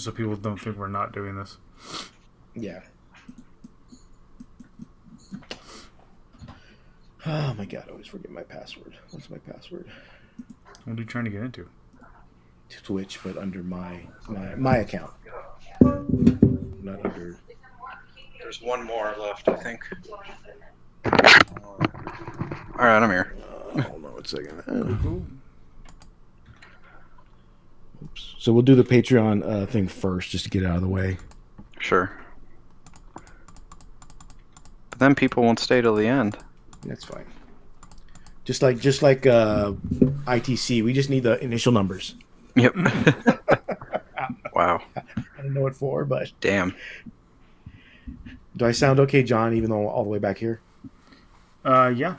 so people don't think we're not doing this. Yeah. Oh my god, I always forget my password. What's my password? What are you trying to get into? Twitch, but under my account. Not under... There's one more left, I think. Alright, I'm here. Hold on 1 second. Oops. So we'll do the Patreon thing first, just to get it out of the way. Sure. But then people won't stay till the end. That's fine. Just like ITC, we just need the initial numbers. Yep. Wow. I don't know what for, but... Damn. Do I sound okay, John, even though I'm all the way back here? Yeah.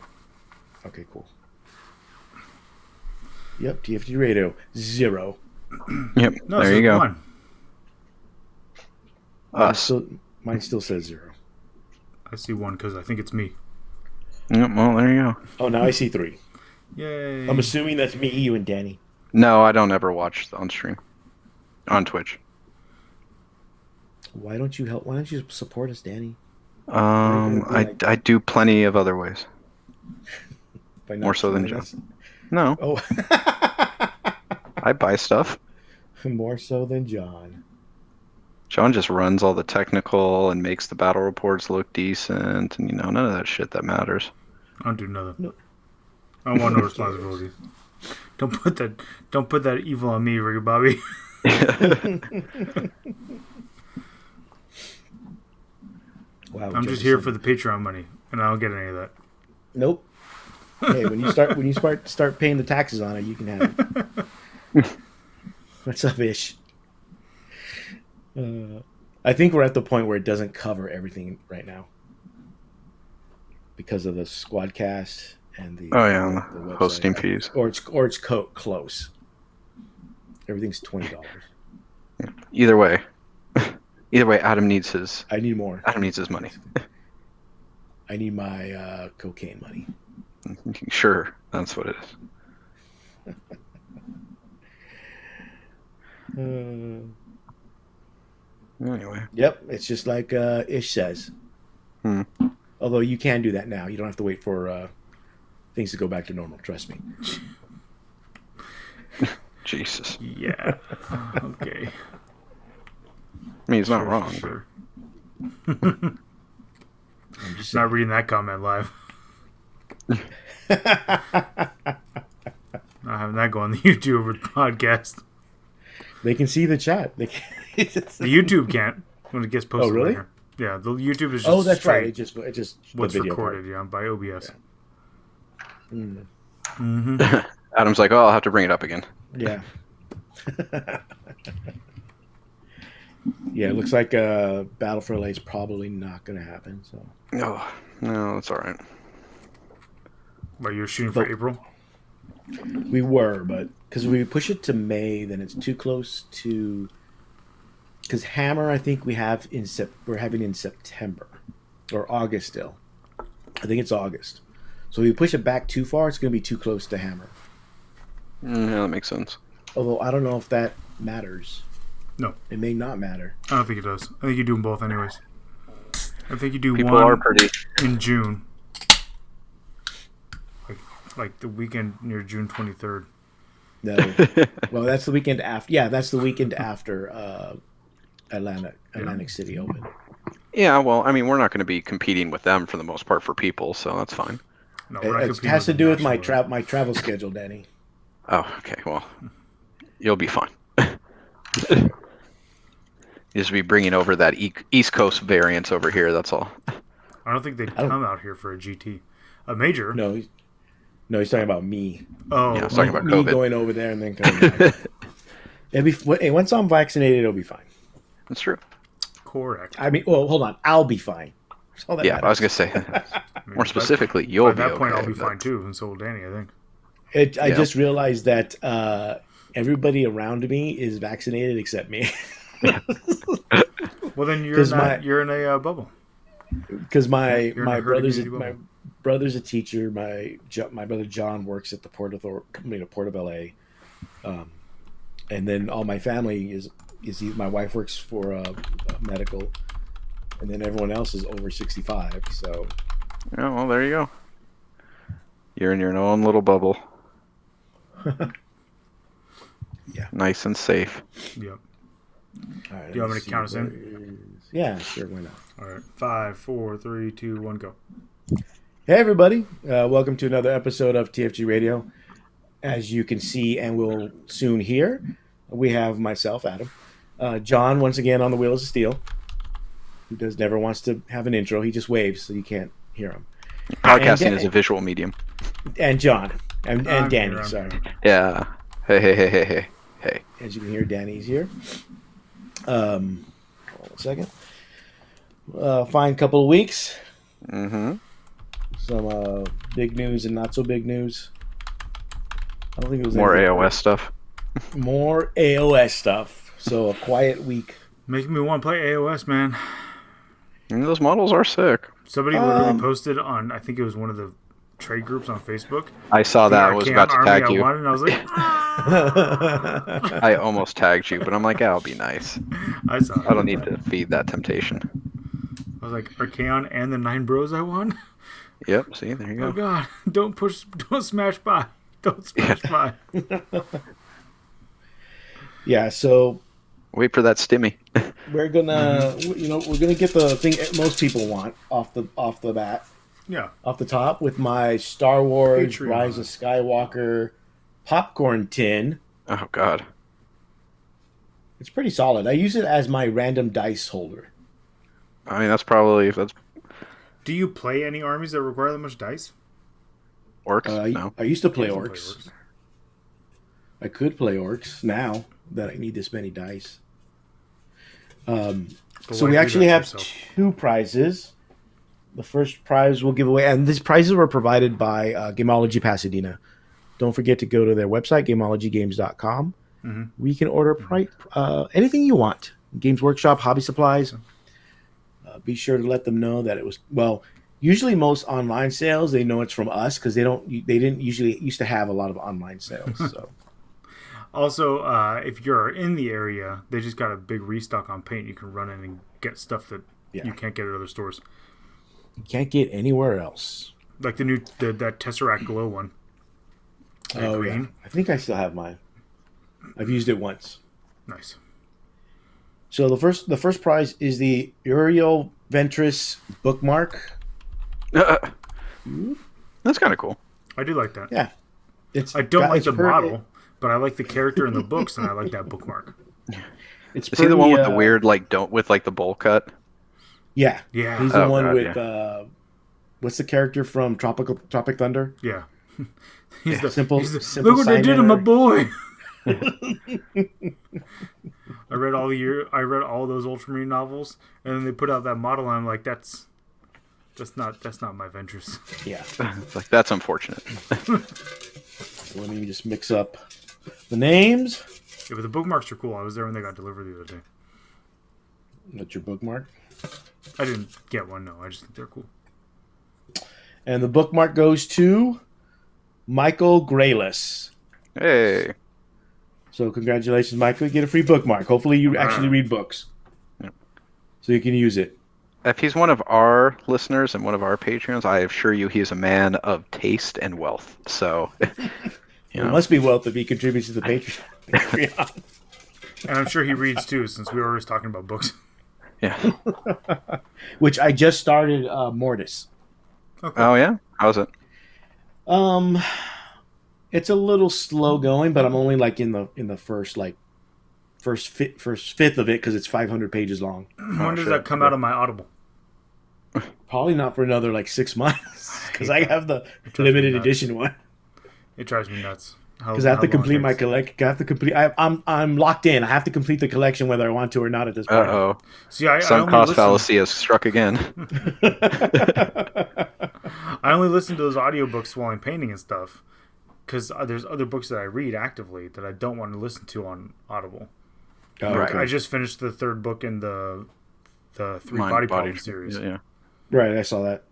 Okay, cool. Yep, TFG Radio, 0. Yep, No, there you go. 1. Us. Mine still says 0. I see 1 because I think it's me. Yep, well, there you go. Oh, now I see 3. Yay. I'm assuming that's me, you, and Danny. No, I don't ever watch on stream. On Why don't you help? Why don't you support us, Danny? I do plenty of other ways. More so than John. No. Oh. I buy stuff. More so than John. John just runs all the technical and makes the battle reports look decent, and none of that shit that matters. I don't do nothing. No. I want no responsibilities. Don't put that evil on me, Ricky Bobby. Wow, I'm just here for the Patreon money, and I don't get any of that. Nope. Hey, when you start paying the taxes on it, you can have it. What's up, Ish? I think we're at the point where it doesn't cover everything right now because of the Squadcast and the the hosting fees, or it's close. Everything's $20. Either way, Adam needs his. I need more. Adam needs his money. I need my cocaine money. Sure, that's what it is. Anyway. Yep, it's just like Ish says. Although you can do that now. You don't have to wait for things to go back to normal. Trust me. Jesus. Yeah. Okay. I mean, he's not wrong. Sure. I'm just Not reading that comment live. Not having that go on the YouTube podcast. They can see the chat. They can... The YouTube can't when it gets posted. Oh, really? Later. Yeah, the YouTube is just. Oh, that's straight right. It just what's the video recorded, by OBS. Yeah. Adam's like, I'll have to bring it up again. Yeah. Yeah, it looks like Battle for LA is probably not going to happen. So. No, that's all right. But you're shooting for April? We were, but because we push it to May, then it's too close to. Because Hammer, I think we're having in September or August still. I think it's August. So if we push it back too far, it's going to be too close to Hammer. Yeah, that makes sense. Although I don't know if that matters. No. It may not matter. I don't think it does. I think you do them both anyways. I think you do People one are pretty... in June. Like the weekend near June 23rd. No. Well, that's the weekend after. Yeah, that's the weekend after Atlantic City Open. Yeah, well, I mean, we're not going to be competing with them for the most part for people, so that's fine. No, It has to do with my travel schedule, Danny. Oh, okay. Well, you'll be fine. You just be bringing over that East Coast variance over here. That's all. I don't think they'd come out here for a GT. A major? No, he's talking about me. Oh, yeah, I was talking about me COVID. going over there and then coming back. Once I'm vaccinated, it'll be fine. That's true. Correct. I mean, well, hold on. I'll be fine. Yeah, I was going to say, more specifically, you'll be okay. At that point, I'll be fine too, and so will Danny, I think. I just realized that everybody around me is vaccinated except me. Well, then you're in a bubble. Because my brother's a teacher. My brother John works at the Port of LA, and then all my family is My wife works for medical, and then everyone else is over 65. So, Yeah, well, there you go. You're in your own little bubble. yeah, Nice and safe. Yep. all right, Do you want me to count us in? Yeah, sure, why not? All right. 5, 4, 3, 2, 1, go. Hey, everybody. Welcome to another episode of TFG Radio. As you can see and will soon hear, we have myself, Adam. John, once again, on the Wheels of Steel, who never wants to have an intro. He just waves so you can't hear him. Podcasting is a visual medium. And John. And Danny, here, sorry. Yeah. Hey. As you can hear, Danny's here. Hold on a second. Fine couple of weeks. Mm-hmm. Some big news and not so big news. I don't think it was More AOS stuff. More AOS stuff. So a quiet week. Making me want to play AOS, man. Those models are sick. Somebody literally posted on, I think it was one of the trade groups on Facebook. I saw that. I was about to tag you. And I was like, I almost tagged you, but I'm like, I'll be nice. I saw it. I don't need to feed that temptation. I was like, Archaon and the 9 bros I won? Yep, see, there you Oh, go. God. Don't smash by. Don't smash by. Yeah, so Wait for that stimmy. we're gonna, we're gonna get the thing most people want off the bat, Yeah. off the top with my Star Wars Patreon. Rise of Skywalker popcorn tin. Oh, God. It's pretty solid. I use it as my random dice holder. I mean, that's Do you play any armies that require that much dice? orcs. No. I used to play You can orcs. I could play orcs now that I need this many dice. But So why we do actually that have to yourself? 2 prizes. The first prize we'll give away, and these prizes were provided by Gameology Pasadena. Don't forget to go to their website, gameologygames.com. Mm-hmm. We can order anything you want. Games Workshop, hobby supplies. Be sure to let them know that it was, usually most online sales, they know it's from us because they didn't usually used to have a lot of online sales. So. Also, if you're in the area, they just got a big restock on paint. You can run in and get stuff that you can't get at other stores. You can't get anywhere else. Like that Tesseract Glow one. Oh, green. yeah. I think I still have mine. I've used it once. Nice. So the first prize is the Uriel Ventress bookmark. That's kind of cool. I do like that. Yeah. I don't like the model, but I like the character in the books, and I like that bookmark. It's Is he the one with the weird, with the bowl cut? Yeah. Yeah. He's the Oh, one God, with what's the character from Tropic Thunder? Yeah. He's the Simple look what they did to my Simon boy. I read all those Ultramarine novels, and then they put out that model, and I'm like, that's not my Ventress. Yeah. Like, that's unfortunate. So let me just mix up the names. Yeah, but the bookmarks are cool. I was there when they got delivered the other day. That's your bookmark. I didn't get one, no. I just think they're cool. And the bookmark goes to Michael Grayless. Hey. So congratulations, Michael. You get a free bookmark. Hopefully you actually read books. Yep. So you can use it. If he's one of our listeners and one of our Patreons, I assure you he is a man of taste and wealth. So, It must be wealth if he contributes to the Patreon. And I'm sure he reads too, since we were always talking about books. Yeah. Which I just started Mortis. Okay. Oh, yeah? How's it? It's a little slow going, but I'm only like in the first fifth of it because it's 500 pages long. When does that come out of my Audible? Probably not for another 6 months because I have the limited edition one. It drives me nuts. Because I have to complete my collect. I have to complete. I'm locked in. I have to complete the collection whether I want to or not at this point. Uh-oh. See, I Some only cost listen- fallacy has struck again. I only listen to those audiobooks while I'm painting and stuff. Because there's other books that I read actively that I don't want to listen to on Audible. Oh, Right. okay. I just finished the 3rd book in the 3 Mind Body Problem series. Yeah. Right, I saw that.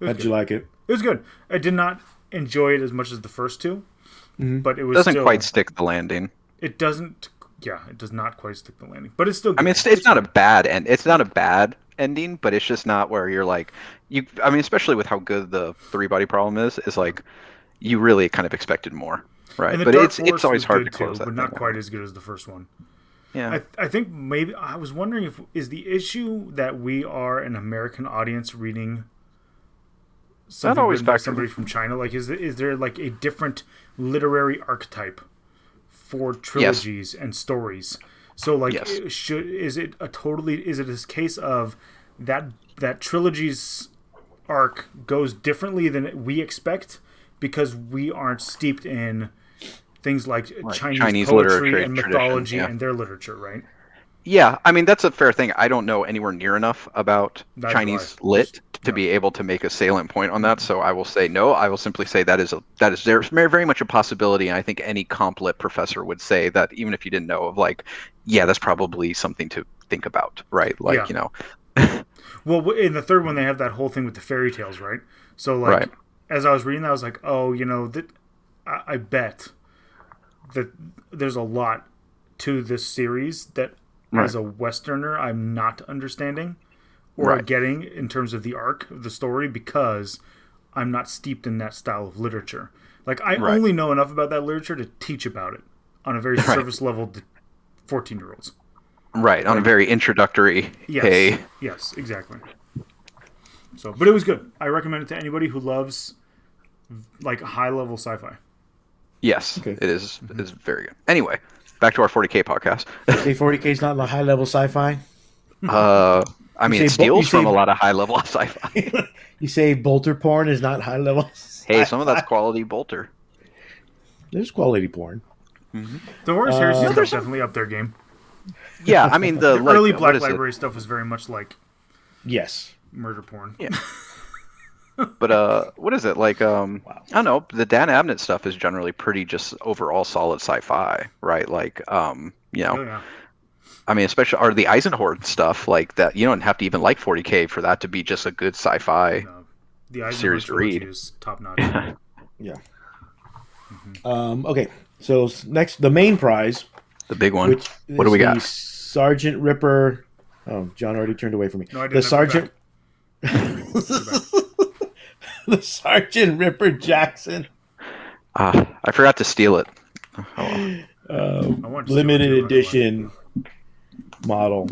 How'd you like it? It was good. I did not enjoy it as much as the first 2, but it was Doesn't still, quite stick the landing. It doesn't. it does not quite stick the landing, but it's still good. I mean, it's not a bad it's not a bad ending, but it's just not where you're like I mean, especially with how good the three body problem is like you really kind of expected more, right? But it's always hard to close that, but not quite as good as the first one. Yeah, I think maybe I was wondering if is the issue that we are an American audience reading something written by somebody from China. Like, is there like a different literary archetype for trilogies and stories? So, like, is it a case of that trilogy's arc goes differently than we expect because we aren't steeped in things like Chinese poetry and mythology and their literature, right? Yeah, I mean, that's a fair thing. I don't know anywhere near enough about Chinese lit to be able to make a salient point on that, so I will say no. I will simply say that is there's very much a possibility, and I think any comp lit professor would say that even if you didn't know of, like, yeah, that's probably something to think about, right? Like, you know. Well, in the third one, they have that whole thing with the fairy tales, right? So, like, as I was reading that, I was like, oh, you know, I bet that there's a lot to this series that, as a Westerner, I'm not understanding or getting in terms of the arc of the story because I'm not steeped in that style of literature. Like, I only know enough about that literature to teach about it on a very surface level to 14-year-olds. Right, on a very introductory. Yes, exactly. So, but it was good. I recommend it to anybody who loves like high-level sci-fi. Yes, it is. It is very good. Anyway, back to our 40K podcast. Say 40K is not high-level sci-fi? I mean, it steals from a lot of high-level sci-fi. You say bolter porn is not high-level sci-fi? Hey, some of that's quality bolter. There's quality porn. Mm-hmm. The Horror Series is definitely up their game. Yeah, I mean, the early Black Library stuff was very much like murder porn. Yeah. But what is it like? I don't know. The Dan Abnett stuff is generally pretty just overall solid sci-fi, right? Like, you know, I mean, especially the Eisenhorn stuff like that. You don't have to even like 40K for that to be just a good sci-fi the series to read. Is top notch. Yeah. Okay, so next, the main prize. The big one. What do we got? Sergeant Ripper. Oh, John already turned away from me. No, I didn't. The Sergeant. The Sergeant Ripper Jackson. I forgot to steal it. Limited edition model.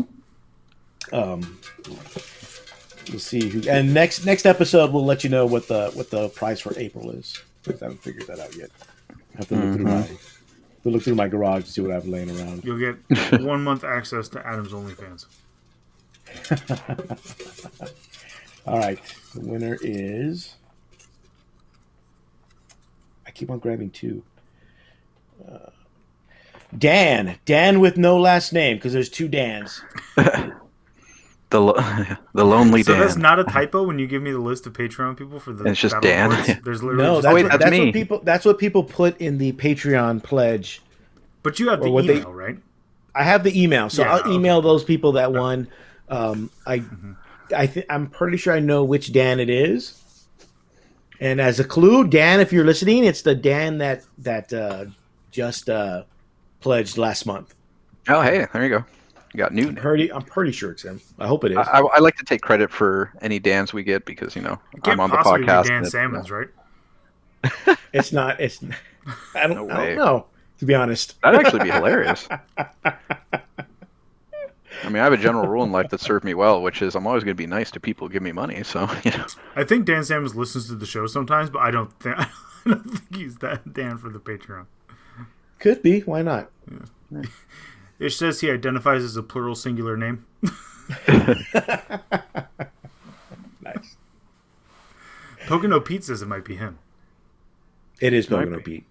We'll see who. And next episode, we'll let you know what the price for April is. I haven't figured that out yet. I have to look through my garage to see what I have laying around. You'll get 1 month access to Adam's OnlyFans. All right. The winner is... I keep on grabbing two. Dan. Dan with no last name, because there's two Dans. The lonely Dan. So that's not a typo when you give me the list of Patreon people for the. It's just Dan. There's literally that's me. That's what people put in the Patreon pledge. But you have the email, right? I have the email, so I'll email those people that won. I'm pretty sure I know which Dan it is. And as a clue, Dan, if you're listening, it's the Dan that just pledged last month. Oh, hey, there you go. You got Newton. I'm pretty sure it's him. I hope it is. I like to take credit for any Dans we get because, you know, I'm on the podcast. Dan Salmons, right? It's not. I don't know, to be honest. That'd actually be hilarious. I mean, I have a general rule in life that served me well, which is I'm always going to be nice to people who give me money. So, you know. I think Dan Salmons listens to the show sometimes, but I don't think he's that Dan for the Patreon. Could be. Why not? Yeah. It says he identifies as a plural singular name. Nice. Pocono Pete says it might be him. It is Pocono Pete.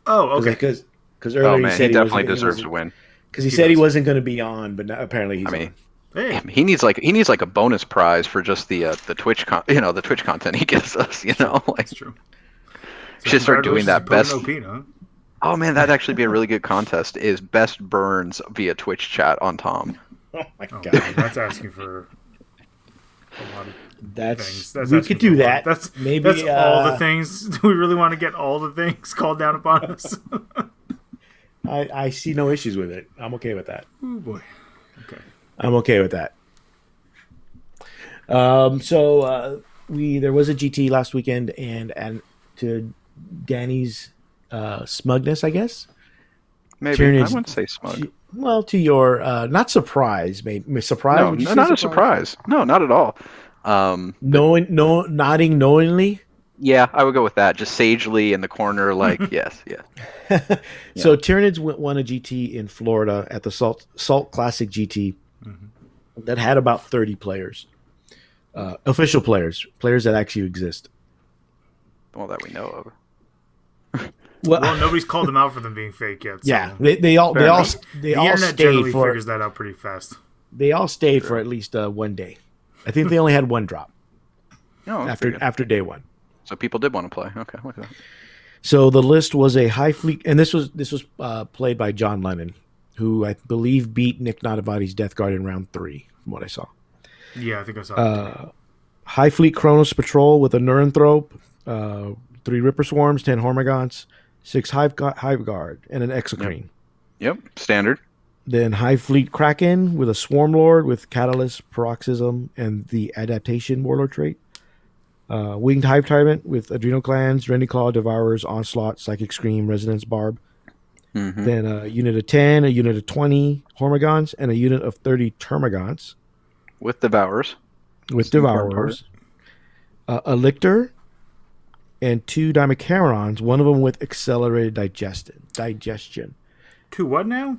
Oh, okay. Because earlier he said he definitely deserves to win. Because he said he wasn't going to be on, but now, apparently he's on. Hey. He needs like a bonus prize for just the Twitch the Twitch content he gives us. You know, like, that's true. So should start doing that best. Pete, huh? Oh man, that'd actually be a really good contest. Is best burns via Twitch chat on Tom. Oh my god, that's asking for a lot of things. We could do that. That's all the things. Do we really want to get all the things called down upon us? I see no issues with it. I'm okay with that. Oh boy. Okay. I'm okay with that. There was a GT last weekend, and to Danny's smugness, I guess. Maybe I wouldn't say smug. Well, to your not surprise, maybe surprise. No, not a surprise. No, not at all. Nodding knowingly. Yeah, I would go with that. Just sagely in the corner, like yes, yeah. So Tyranids won a GT in Florida at the Salt Classic GT that had about 30 players, official players that actually exist. Well, that we know of. Well, nobody's called them out for them being fake yet. So. Yeah, they all internet generally figures that out pretty fast. They all stayed for at least 1 day. I think they only had one drop. After day one. So people did want to play. Okay, look at that. So the list was a high fleet, and this was played by John Lennon, who I believe beat Nick Notavati's Death Guard in round 3, from what I saw. Yeah, I think I saw. High fleet Kronos Patrol with a Neuranthrope, 3 Ripper Swarms, 10 Hormagaunts, 6 Hive Guard, and an Exocrine. Yep, standard. Then High Fleet Kraken with a Swarm Lord with Catalyst, Paroxysm, and the Adaptation Warlord trait. Winged Hive Tyrant with Adrenal Glands, Rending Claw, Devourers, Onslaught, Psychic Scream, Resonance Barb. Mm-hmm. Then a unit of 10, a unit of 20 Hormagaunts, and a unit of 30 Termagants. With Devourers. A Lictor, and 2 Dimacarons, one of them with Accelerated Digestion. 2 what now?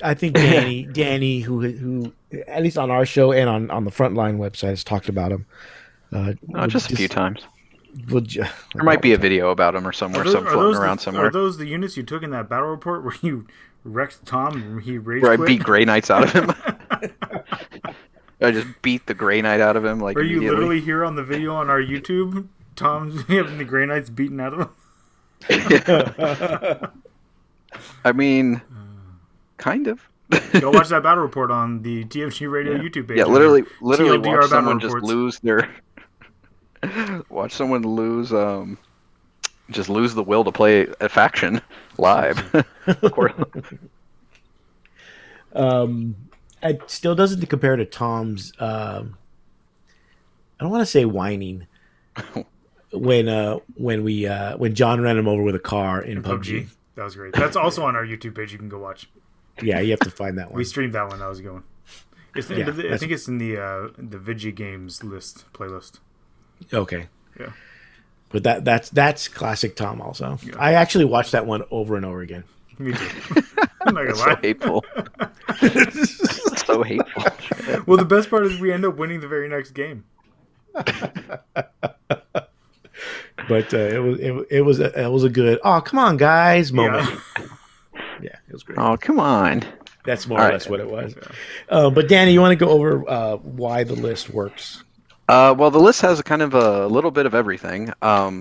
I think Danny, who at least on our show and on the Frontline website has talked about him. Just a few times. There might be a video about him or somewhere, floating around somewhere. Are those the units you took in that battle report where you wrecked Tom and he rage quit? Where I beat Grey Knights out of him. I just beat the Grey Knight out of him. Are you literally here on the video on our YouTube? Tom's having the Grey Knights beaten out of him? I mean, kind of. Go watch that battle report on the TFG Radio YouTube page. Yeah, literally TLDR watch someone just lose their... watch someone lose... just lose the will to play a faction live. It still doesn't compare to Tom's... I don't want to say whining... when John ran him over with a car in PUBG. That was great. That's also on our YouTube page. You can go watch. Yeah, you have to find that one. We streamed that one. That was a good one. I think it's in the Vigi Games playlist. Okay. Yeah. But that's classic Tom also. Yeah. I actually watched that one over and over again. Me too. I'm not gonna lie. So hateful. So hateful. Well, the best part is we end up winning the very next game. But it was a good come on guys moment. Yeah, it was great. Oh, come on. That's more or less what it was. But Danny, you want to go over why the list works? Well, the list has kind of a little bit of everything.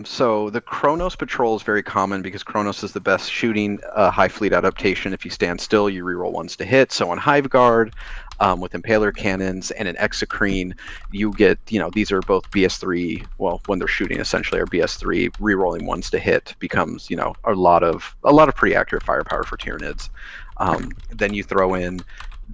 So the Kronos Patrol is very common because Kronos is the best shooting high fleet adaptation. If you stand still, you reroll 1s to hit. So on Hive Guard, with Impaler Cannons and an Exocrine, you get, these are both BS3, well, when they're shooting essentially are BS3, rerolling 1s to hit becomes, a lot of pretty accurate firepower for Tyranids. Then you throw in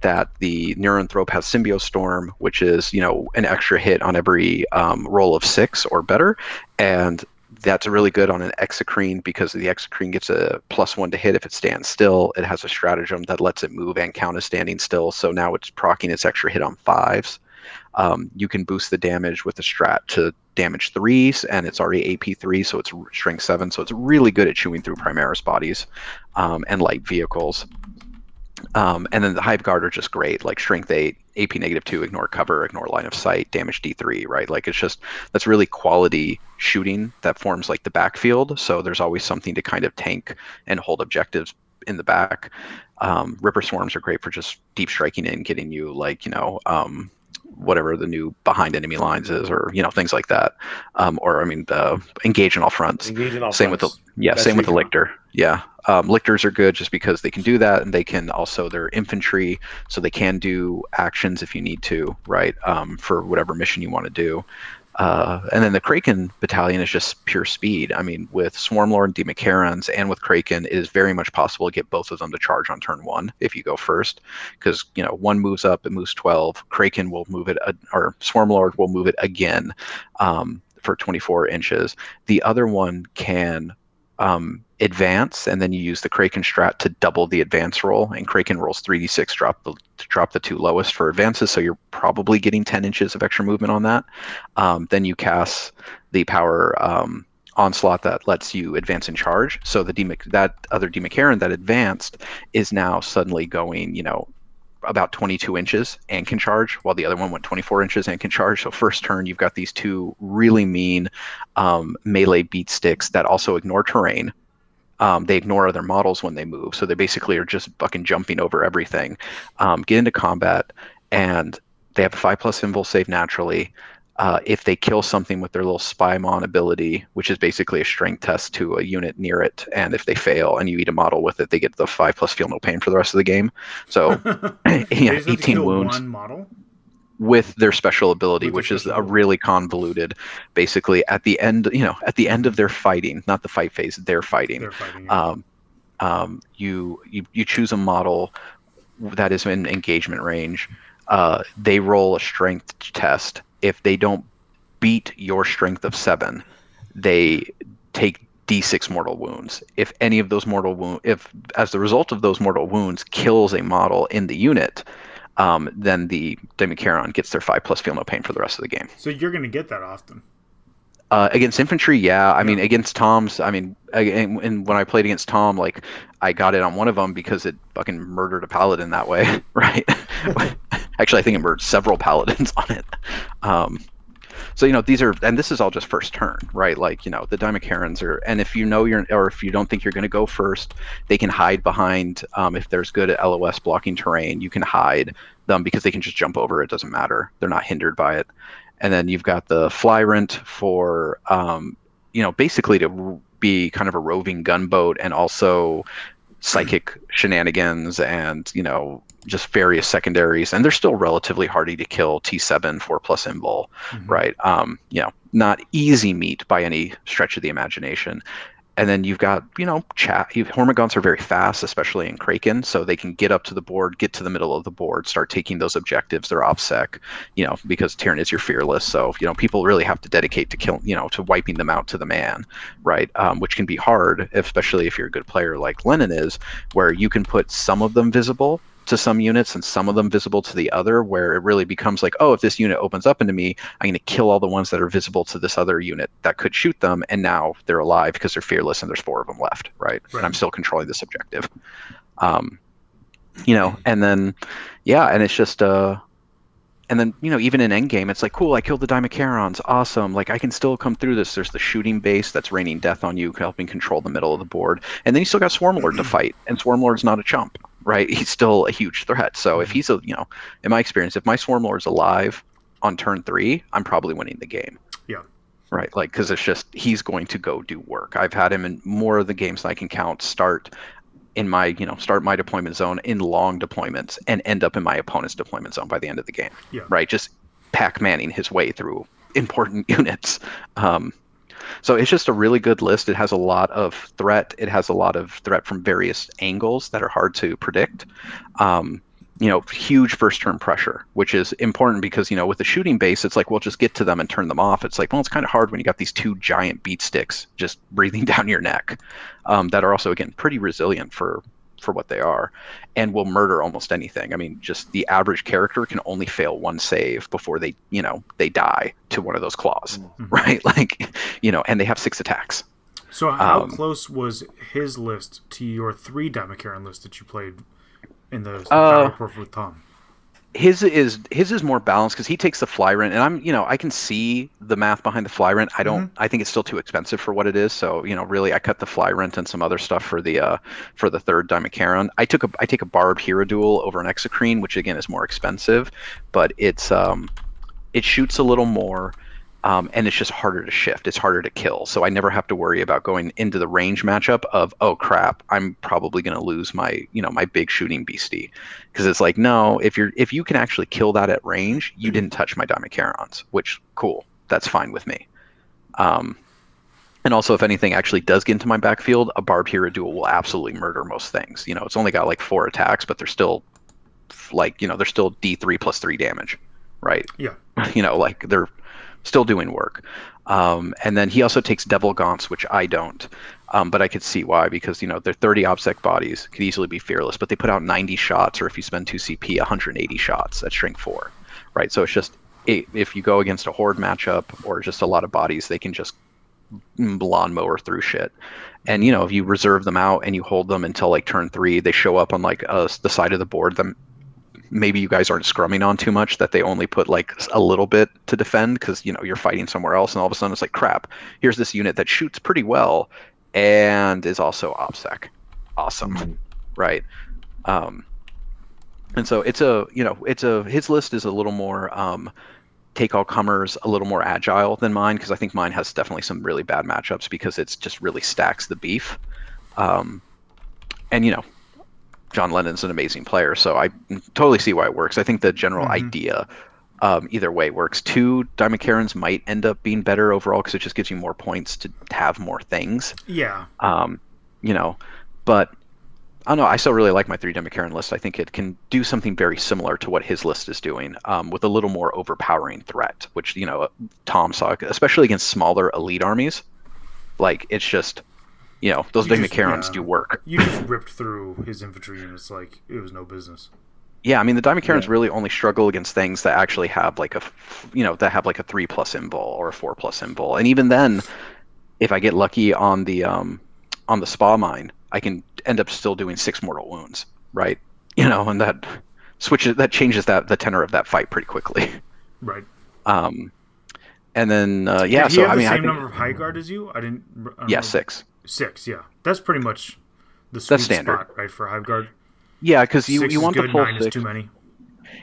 that the Neuranthrope has Symbio Storm, which is, an extra hit on every roll of 6 or better. And that's really good on an Exocrine because the Exocrine gets a +1 to hit if it stands still. It has a stratagem that lets it move and count as standing still. So now it's proccing its extra hit on 5s. You can boost the damage with the strat to damage 3s, and it's already AP 3, so it's strength 7. So it's really good at chewing through Primaris bodies and light vehicles. And then the Hive Guard are just great, like strength 8, AP -2, ignore cover, ignore line of sight, damage D3, right? Like that's really quality shooting that forms like the backfield. So there's always something to kind of tank and hold objectives in the back. Ripper Swarms are great for just deep striking in, getting you whatever the new behind enemy lines is, or things like that. Engage in all fronts. Same with the Lictor. Yeah. Lictors are good just because they can do that, and they can also, they're infantry, so they can do actions if you need to, right? For whatever mission you want to do. And then the Kraken battalion is just pure speed. I mean, with Swarmlord and Demacarons and with Kraken, it is very much possible to get both of them to charge on turn 1 if you go first, because one moves up, it moves 12. Kraken will move it, or Swarmlord will move it again for 24 inches. The other one can advance, and then you use the Kraken strat to double the advance roll, and Kraken rolls 3d6 drop the 2 lowest for advances, so you're probably getting 10 inches of extra movement on that. Then you cast the power onslaught that lets you advance and charge, so that other Demacaron that advanced is now suddenly going about 22 inches and can charge, while the other one went 24 inches and can charge. So first turn, you've got these 2 really mean melee beat sticks that also ignore terrain. They ignore other models when they move, so they basically are just fucking jumping over everything. Get into combat, and they have a 5+ invul save naturally. If they kill something with their little spy mon ability, which is basically a strength test to a unit near it, and if they fail and you eat a model with it, they get the 5+ feel no pain for the rest of the game. So yeah, 18 wounds. One model? With their special ability, which is a really convoluted, basically at the end of their fighting, not the fight phase, they're fighting. You choose a model that is in engagement range. They roll a strength test. If they don't beat your strength of 7, they take d6 mortal wounds. If any of those if as the result of those mortal wounds kills a model in the unit, then the Demacaron gets their 5+ feel no pain for the rest of the game. So you're going to get that often. Against infantry, yeah. I mean, against Toms, and when I played against Tom, like, I got it on one of them because it fucking murdered a paladin that way, right? Actually, I think it murdered several paladins on it. So this is all just first turn, right? Like, the Demacarons are, and if if you don't think you're going to go first, they can hide behind. If there's good LOS blocking terrain, you can hide them because they can just jump over. It doesn't matter. They're not hindered by it. And then you've got the Flyrant for, basically to be kind of a roving gunboat, and also psychic shenanigans and, just various secondaries. And they're still relatively hardy to kill. T7, 4+ invul, right? Not easy meat by any stretch of the imagination. And then you've got, Hormagaunts are very fast, especially in Kraken, so they can get up to the board, get to the middle of the board, start taking those objectives. They're OPSEC, because Tyranids, you're fearless. So, people really have to dedicate to to wiping them out to the man, right? Which can be hard, especially if you're a good player like Lennon is, where you can put some of them visible to some units and some of them visible to the other, where it really becomes like, oh, if this unit opens up into me, I'm going to kill all the ones that are visible to this other unit that could shoot them, and now they're alive because they're fearless and there's 4 of them left, right? And I'm still controlling this objective. And then, and it's just, and then, even in endgame, it's like, cool, I killed the Demacarons, awesome, like, I can still come through this. There's the shooting base that's raining death on you, helping control the middle of the board, and then you still got Swarmlord to fight, and Swarmlord's not a chump, right? He's still a huge threat. So if he's in my experience, if my Swarmlord's alive on turn 3, I'm probably winning the game. Yeah. Right, like, because it's just, he's going to go do work. I've had him in more of the games than I can count start my deployment zone in long deployments and end up in my opponent's deployment zone by the end of the game. Yeah. Right, just Pac-Manning his way through important units. So it's just a really good list. It has a lot of threat. It has a lot of threat from various angles that are hard to predict. Huge first turn pressure, which is important because, with the shooting base, it's like, well, just get to them and turn them off. It's like, well, it's kind of hard when you got these 2 giant beat sticks just breathing down your neck, that are also, again, pretty resilient for what they are, and will murder almost anything. I mean, just the average character can only fail 1 save before they die to one of those claws, right? Like, and they have 6 attacks. So how close was his list to your 3 Demacaron list that you played in the battle report with Tom? His is more balanced because he takes the Flyrant, and I can see the math behind the Flyrant. I think it's still too expensive for what it is. So, really, I cut the Flyrant and some other stuff for the 3rd Demacaron. I take a Barbed Hierodule over an Exocrine, which again is more expensive, but it shoots a little more. And it's just harder to shift. It's harder to kill. So I never have to worry about going into the range matchup of, oh crap, I'm probably going to lose my big shooting beastie. Because it's like, no, if you can actually kill that at range, you didn't touch my Demacarons, which, cool. that's fine with me. And also, if anything actually does get into my backfield, a Barb Hero duel will absolutely murder most things. It's only got like 4 attacks, but they're still they're still D3 plus 3 damage, right? Yeah. Like they're still doing work. And then he also takes Devil Gaunts, which I don't. But I could see why, because they're 30 OBSEC bodies, could easily be fearless, but they put out 90 shots, or if you spend 2 CP, 180 shots at Shrink 4, right? So it's just, if you go against a Horde matchup or just a lot of bodies, they can just lawnmower through shit. And if you reserve them out and you hold them until like turn 3, they show up on like the side of the board that maybe you guys aren't scrumming on too much, that they only put like a little bit to defend because you're fighting somewhere else, and all of a sudden it's like, crap, here's this unit that shoots pretty well and is also OBSEC. Awesome. Right. And so his list is a little more take all comers, a little more agile than mine, because I think mine has definitely some really bad matchups because it's just really stacks the beef. And John Lennon's an amazing player, so I totally see why it works. I think the general idea either way works. 2 Diamond Karens might end up being better overall because it just gives you more points to have more things. Yeah. But I don't know. I still really like my 3 Diamond Karen list. I think it can do something very similar to what his list is doing, with a little more overpowering threat, which Tom saw, especially against smaller elite armies. Like, it's just those Diamond Karens do work. You just ripped through his infantry, and it's like it was no business. Yeah, I mean the Diamond Karens really only struggle against things that actually have like a 3+ invul or a 4+ invul, and even then, if I get lucky on the spa mine, I can end up still doing 6 mortal wounds, right? And that changes the tenor of that fight pretty quickly. Right. And then Did he have the same number of high guard as you? I don't yeah, know. 6. 6, yeah. That's pretty much the sweet standard spot, right, for high guard. Yeah, because you want good, the full 9 6. Is too many.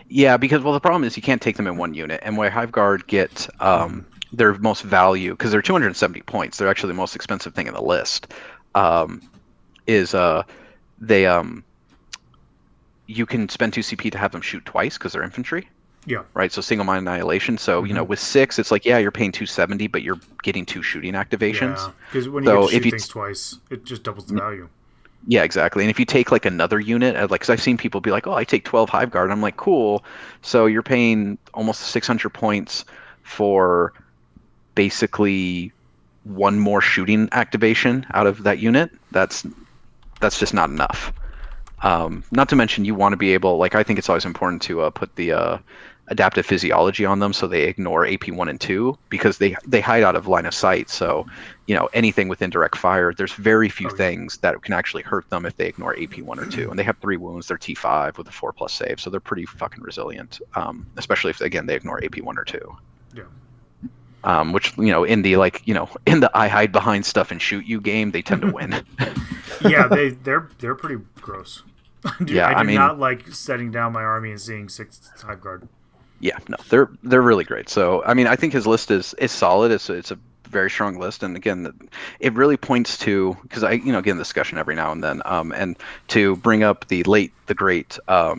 Yeah, because the problem is you can't take them in one unit, and where Hive Guard get their most value, because they're 270 points, they're actually the most expensive thing in the list. You can spend 2 CP to have them shoot twice because they're infantry. Yeah. Right, so single mine annihilation. So with 6, it's like, yeah, you're paying 270, but you're getting 2 shooting activations. Yeah, because when you shoot things twice, it just doubles the value. Yeah, exactly. And if you take like another unit, because I've seen people be like, oh, I take 12 Hive Guard. I'm like, cool. So you're paying almost 600 points for basically 1 more shooting activation out of that unit. That's just not enough. Not to mention, you want to be able, I think it's always important to put the adaptive physiology on them so they ignore AP 1 and 2, because they hide out of line of sight. So, anything with indirect fire, there's very few things that can actually hurt them if they ignore AP 1 or 2. And they have 3 wounds, they're T5 with a 4+ save, so they're pretty fucking resilient, especially if, again, they ignore AP 1 or 2. Yeah. Which, in the in the I hide behind stuff and shoot you game, they tend to win. Yeah, they're pretty gross. I do not like setting down my army and seeing 6 Hive Guard. Yeah, no, they're really great. So, I mean, I think his list is solid. It's a very strong list, and again, it really points to, because I get in discussion every now and then, and to bring up the great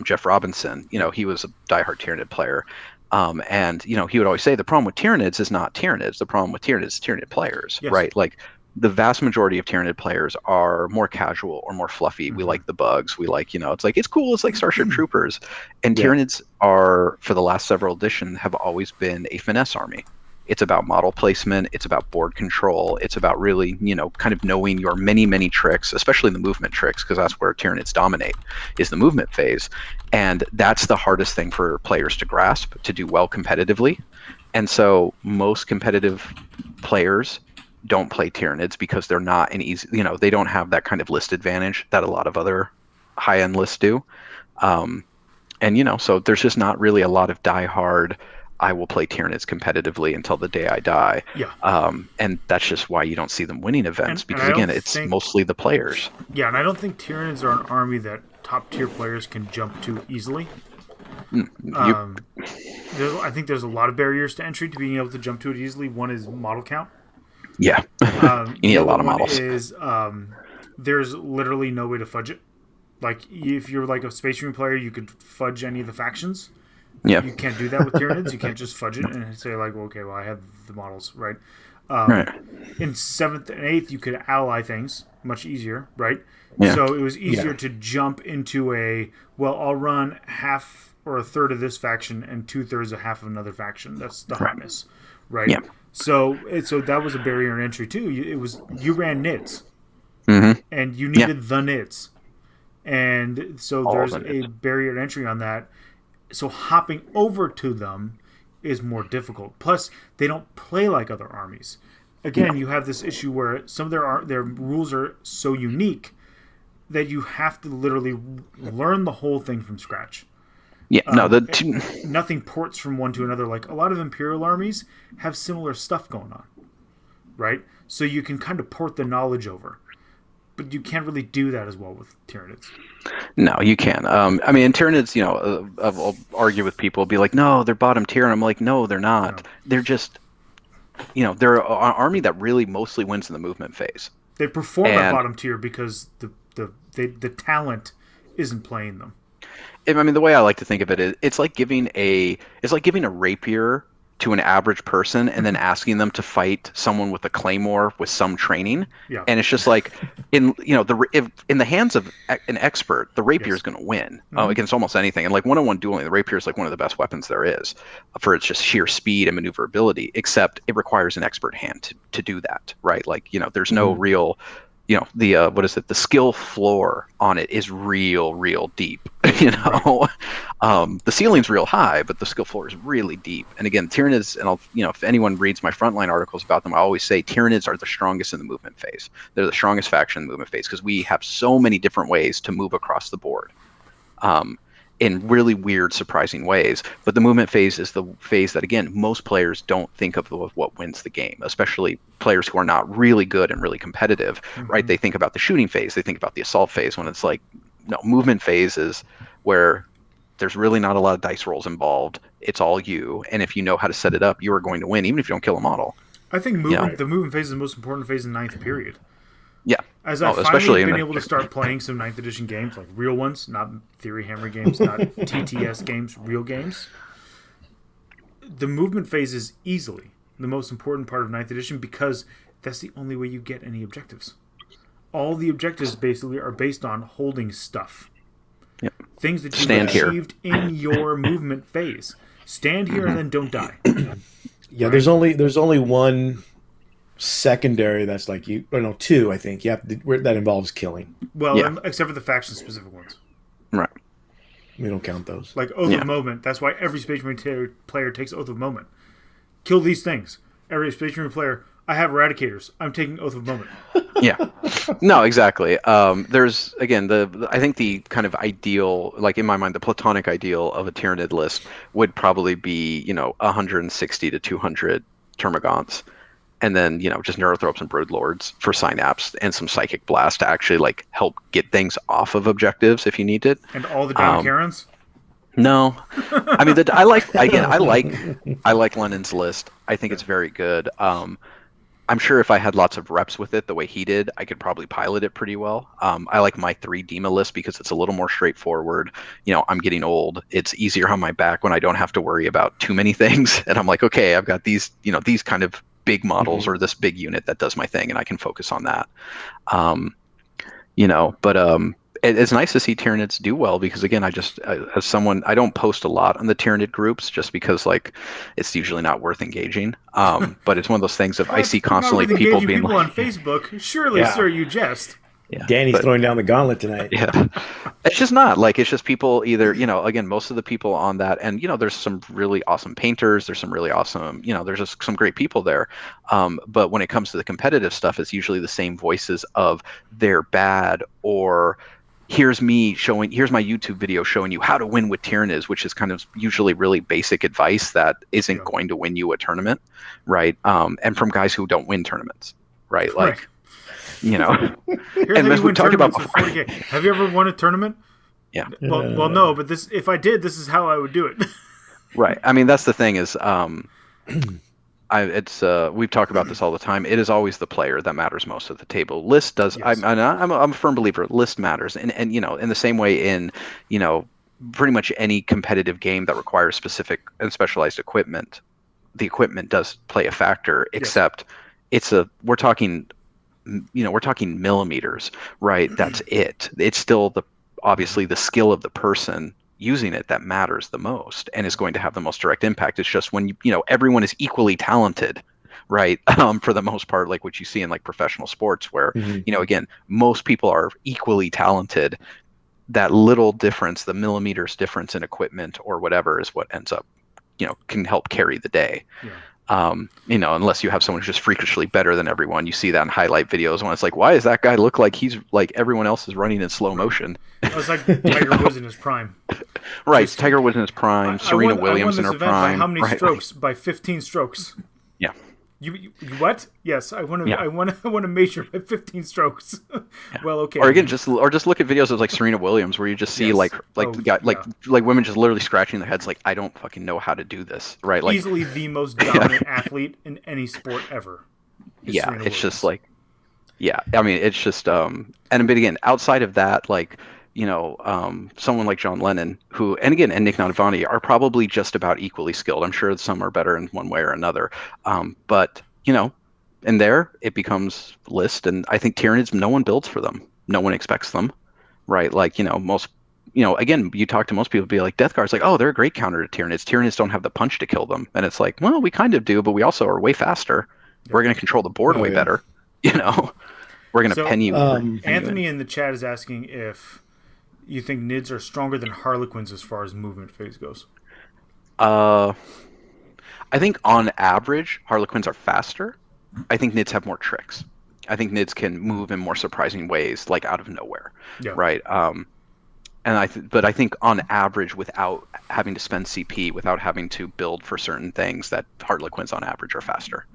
Jeff Robinson. He was a diehard Tyranid player, and he would always say the problem with Tyranids is not Tyranids. The problem with Tyranids is Tyranid players, right? Like, the vast majority of Tyranid players are more casual or more fluffy. We like the bugs. We like, it's like, it's cool. It's like Starship Troopers. And Tyranids are, for the last several editions, have always been a finesse army. It's about model placement. It's about board control. It's about really, kind of knowing your many, many tricks, especially the movement tricks, because that's where Tyranids dominate, is the movement phase. And that's the hardest thing for players to grasp, to do well competitively. And so most competitive players don't play Tyranids because they're not an easy, they don't have that kind of list advantage that a lot of other high-end lists do. And, so there's just not really a lot of diehard, I will play Tyranids competitively until the day I die. Yeah. And that's just why you don't see them winning events, because, again, it's mostly the players. Yeah, and I don't think Tyranids are an army that top-tier players can jump to easily. I think there's a lot of barriers to entry to being able to jump to it easily. One is model count. Yeah, you need a lot of models. There's literally no way to fudge it. Like, if you're like a Space Marine player, you could fudge any of the factions. Yeah. You can't do that with Tyranids. You can't just fudge it and say like, well, okay, well, I have the models, right? Right. In 7th and 8th, you could ally things much easier, right? Yeah. So it was easier to jump into I'll run half or a third of this faction and 2/3 of half of another faction. That's the hotness, right? Yeah. So that was a barrier in entry too. You ran NIDs, and you needed the NIDs, and so there's a barrier in entry on that. So hopping over to them is more difficult. Plus, they don't play like other armies. Again, you have this issue where some of their rules are so unique that you have to literally learn the whole thing from scratch. Yeah, nothing ports from one to another. Like a lot of Imperial armies have similar stuff going on, right? So you can kind of port the knowledge over, but you can't really do that as well with Tyranids. No, you can. I mean, Tyranids, I'll argue with people, be like, no, they're bottom tier, and I'm like, no, they're not. No. They're just, they're an army that really mostly wins in the movement phase. They perform at bottom tier because the talent isn't playing them. I mean, the way I like to think of it is, it's like giving a rapier to an average person and then asking them to fight someone with a claymore with some training. Yeah. And it's just like in the hands of an expert, the rapier is going to win against almost anything. And like one-on-one dueling, the rapier is like one of the best weapons there is for its just sheer speed and maneuverability. Except it requires an expert hand to do that, right? Like there's no real. The skill floor on it is real deep. The ceiling's real high, but the skill floor is really deep. And again, Tyranids, and if anyone reads my frontline articles about them, I always say Tyranids are the strongest in the movement phase. They're the strongest faction in the movement phase because we have so many different ways to move across the board. In really weird, surprising ways. But the movement phase is the phase that, again, most players don't think of what wins the game, especially players who are not really good and really competitive, right? They think about the shooting phase. They think about the assault phase when it's like, no, movement phase is where there's really not a lot of dice rolls involved. It's all you. And if you know how to set it up, you are going to win, even if you don't kill a model. I think the movement phase is the most important phase in 9th period. Yeah. As I've finally been able to start playing some 9th edition games, like real ones, not Theory Hammer games, not TTS games, real games, the movement phase is easily the most important part of 9th edition because that's the only way you get any objectives. All the objectives basically are based on holding stuff. Yep. Things that you've achieved in your movement phase. Stand here and then don't die. Yeah, right? There's only one secondary that's like two, I think. That involves killing. Well, except for the faction specific ones. Right. We don't count those. Like Oath of Moment. That's why every Space Marine player takes Oath of Moment. Kill these things. Every Space Marine player, I have Eradicators. I'm taking Oath of Moment. Yeah. No, exactly. There's, again, I think the kind of ideal, like in my mind, the platonic ideal of a Tyranid list would probably be, 160 to 200 Termagants. And then, just Neurothropes and Broodlords for Synapse and some Psychic Blast to actually like help get things off of objectives if you need it. And all the Down Karens? No. I mean, I like Lennon's list. I think it's very good. I'm sure if I had lots of reps with it the way he did, I could probably pilot it pretty well. I like my 3 Dema list because it's a little more straightforward. I'm getting old. It's easier on my back when I don't have to worry about too many things. And I'm like, okay, I've got these, these kind of big models or this big unit that does my thing, and I can focus on that. It's nice to see Tyranids do well because, again, I don't post a lot on the Tyranid groups just because it's usually not worth engaging. But it's one of those things I see constantly people being people on Facebook. Surely, sir, you jest. Yeah, Danny's throwing down the gauntlet tonight. Yeah, it's just not it's just people either again, most of the people on that, and there's some really awesome painters, there's some really awesome there's just some great people there, but when it comes to the competitive stuff, it's usually the same voices of they're bad or here's my YouTube video showing you how to win with Tyranids, which is kind of usually really basic advice that isn't going to win you a tournament, right? And from guys who don't win tournaments, right? Like. And as we talked about before, have you ever won a tournament? Yeah. Well, no, but if I did, this is how I would do it. Right. I mean, that's the thing is, we've talked about this all the time. It is always the player that matters most at the table. List does. Yes. I'm a firm believer. List matters, and in the same way in pretty much any competitive game that requires specific and specialized equipment, the equipment does play a factor, except we're talking millimeters, right? That's it. It's still obviously the skill of the person using it that matters the most and is going to have the most direct impact. It's just when everyone is equally talented, right? For the most part, like what you see in like professional sports where, again, most people are equally talented. That little difference, the millimeters difference in equipment or whatever is what ends up, can help carry the day. Yeah. Unless you have someone who's just freakishly better than everyone. You see that in highlight videos when it's like, why does that guy look like he's like everyone else is running in slow motion? It was like Tiger Woods in his prime. Right, Tiger Woods in his prime, Serena Williams in her prime. By how many strokes? By 15 strokes. Yeah. You what? Yes, I want to measure by 15 strokes. Yeah. Well, okay. Or again, just look at videos of like Serena Williams where you just see like women just literally scratching their heads like, I don't fucking know how to do this, right? Like easily the most dominant athlete in any sport ever. It's just like, I mean, it's just but again, outside of that, like, someone like John Lennon, and Nick Nanavati are probably just about equally skilled. I'm sure some are better in one way or another. But and there it becomes list, and I think Tyranids, no one builds for them. No one expects them, right? Like, most, again, you talk to most people, be like, Death Guard's like, oh, they're a great counter to Tyranids. Tyranids don't have the punch to kill them. And it's like, well, we kind of do, but we also are way faster. Yep. We're going to control the board way better. We're going to pen you. Anthony in the chat is asking if you think Nids are stronger than Harlequins as far as movement phase goes. I think on average, Harlequins are faster. I think Nids have more tricks. I think Nids can move in more surprising ways, like out of nowhere, right? But I think on average, without having to spend CP, without having to build for certain things, that Harlequins on average are faster.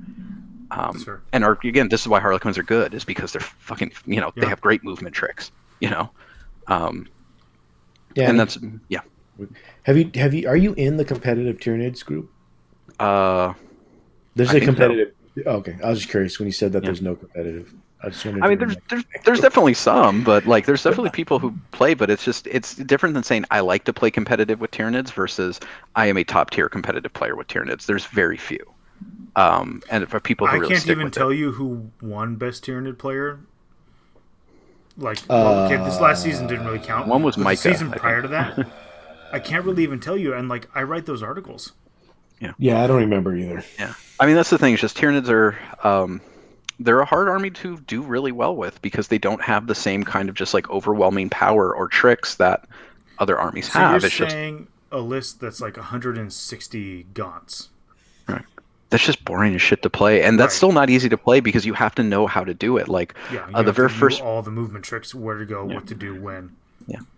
Sure. And again, this is why Harlequins are good, is because they're fucking, they have great movement tricks, and that's Are you in the competitive Tyranids group? There's a competitive. So. Oh, okay, I was just curious when you said that there's no competitive. I just wondered. I mean, there's definitely some, but like there's definitely people who play, but it's different than saying I like to play competitive with Tyranids versus I am a top tier competitive player with Tyranids. There's very few, and for people who really stick with it. I can't even tell you who won best Tyranid player. Like, this last season didn't really count. One was Micah. The season prior to that, I can't really even tell you. And like, I write those articles. Yeah, I don't remember either. Yeah, I mean that's the thing. It's just Tyranids are they're a hard army to do really well with because they don't have the same kind of just like overwhelming power or tricks that other armies have. You're saying a list that's like 160 gaunts. Right. That's just boring as shit to play, and that's still not easy to play because you have to know how to do it. Like the very first, all the movement tricks, where to go, what to do, when.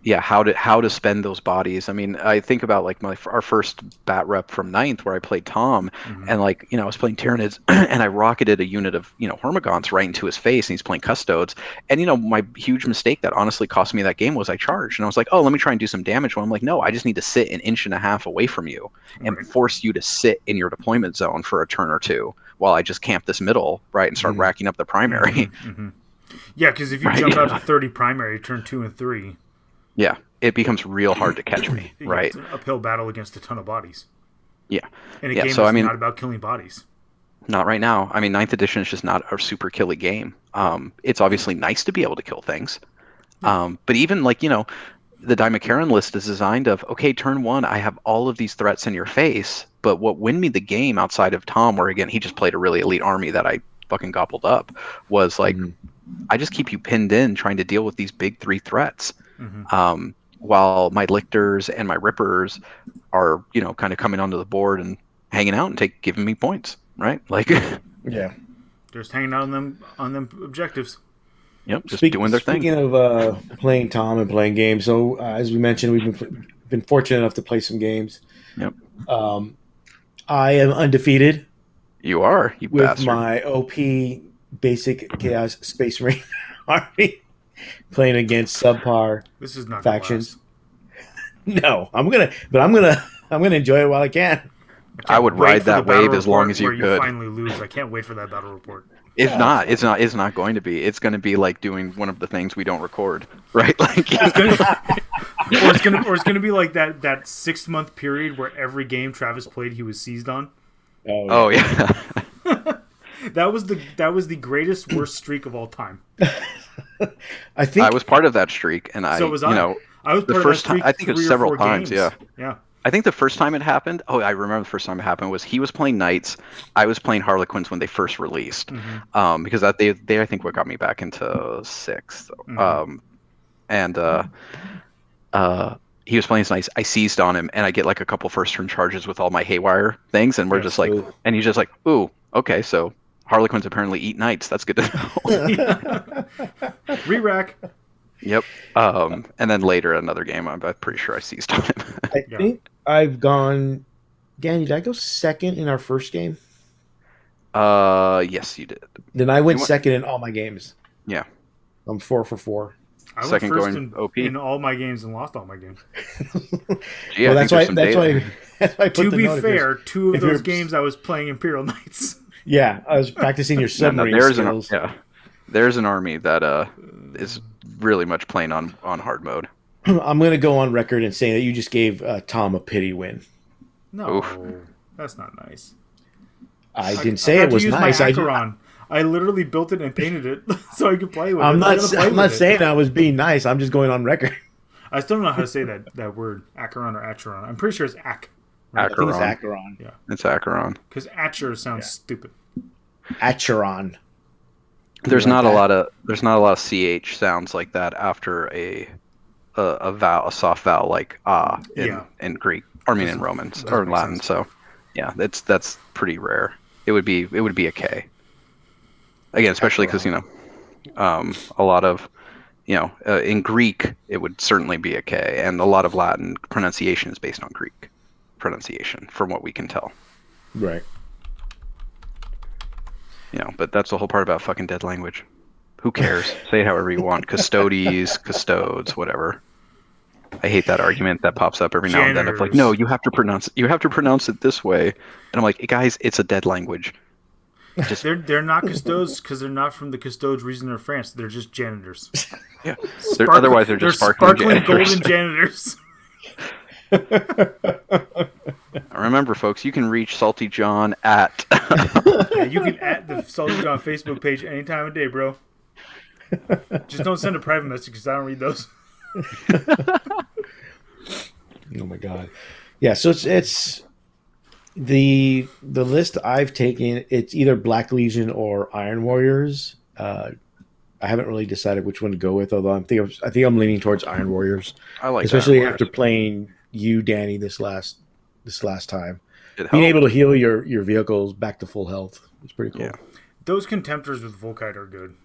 Yeah. How to spend those bodies. I mean, I think about like our first bat rep from 9th where I played Tom, and like I was playing Tyranids, and I rocketed a unit of Hormagaunts right into his face, and he's playing Custodes, and my huge mistake that honestly cost me that game was I charged, and I was like, oh, let me try and do some damage. Well, I'm like, no, I just need to sit an inch and a half away from you and force you to sit in your deployment zone for a turn or two while I just camp this middle, right, and start racking up the primary. Yeah, because if you jump out to 30 primary, turn 2 and 3. Yeah, it becomes real hard to catch me, right? It's an uphill battle against a ton of bodies. Yeah. In a game that's not about killing bodies. Not right now. I mean, 9th edition is just not a super killy game. It's obviously nice to be able to kill things. But even like, the Dimakaran list is designed of, okay, turn 1, I have all of these threats in your face, but what win me the game outside of Tom, where again, he just played a really elite army that I fucking gobbled up, was like, I just keep you pinned in trying to deal with these big 3 threats. While my Lictors and my Rippers are, kind of coming onto the board and hanging out and giving me points, right? Like, just hanging out on them objectives. Yep, just doing their thing. Speaking of playing Tom and playing games, so as we mentioned, we've been fortunate enough to play some games. Yep. I am undefeated. You are, you with bastard. My OP basic Chaos Space Marine army. Playing against subpar this is not factions. No, I'm gonna enjoy it while I can. I would ride that wave as long as you could. You finally lose. I can't wait for that battle report. It's not going to be. It's going to be like doing one of the things we don't record, right? Like, it's gonna be like that 6-month period where every game Travis played, he was seized on. Oh yeah. That was the greatest worst streak of all time. I think I was part of that streak, and I was part of that streak. I think it was several times. Games. Yeah. I think the first time it happened. Oh, I remember the first time it happened was he was playing Knights. I was playing Harlequins when they first released. Mm-hmm. Because they I think what got me back into sixth. Mm-hmm. He was playing Knights. I seized on him, and I get like a couple first turn charges with all my haywire things, and we're just like, and he's just like, ooh, okay, so Harlequins apparently eat Knights. That's good to know. Re-rack. Yep. And then later another game, I'm pretty sure I seized on him. I think I've gone. Danny, did I go second in our first game? Yes, you did. Then I went second in all my games. Yeah. I'm 4 for 4. I second went first going OP in all my games and lost all my games. Gee, well, that's why I put to be fair, 2 of those games I was playing Imperial Knights. Yeah, I was practicing your submarine skills. There's an army that is really much playing on hard mode. I'm going to go on record and say that you just gave Tom a pity win. No, that's not nice. I didn't say it was nice. I literally built it and painted it so I could play with it. I'm not saying I was being nice. I'm just going on record. I still don't know how to say that word, Acheron or Acheron. I'm pretty sure it's Right? I think it's Acheron. Yeah, it's Acheron. Because Acher sounds stupid. Acheron. There's not a lot of ch sounds like that after a soft vowel like in Greek. I mean in Romans or in Latin. Sense. So yeah, that's pretty rare. It would be a K. Again, especially because a lot of in Greek it would certainly be a K, and a lot of Latin pronunciation is based on Greek pronunciation, from what we can tell. Right. But that's the whole part about fucking dead language. Who cares? Say it however you want. Custodes, custodes, whatever. I hate that argument that pops up every now and then. It's like, no, you have to pronounce it this way, and I'm like, hey, guys, it's a dead language. They're not custodes because they're not from the Custodes region of France. They're just janitors. Yeah. Otherwise, they're just sparkling golden janitors. Remember, folks, you can reach Salty John at. You can at the Salty John Facebook page any time of day, bro. Just don't send a private message because I don't read those. Oh my god! Yeah, so it's the list I've taken. It's either Black Legion or Iron Warriors. I haven't really decided which one to go with, although I think I'm leaning towards Iron Warriors. I like, especially after playing you, Danny, this last time. Being able to heal your vehicles back to full health is pretty cool. Yeah. Those Contemptors with Volkite are good.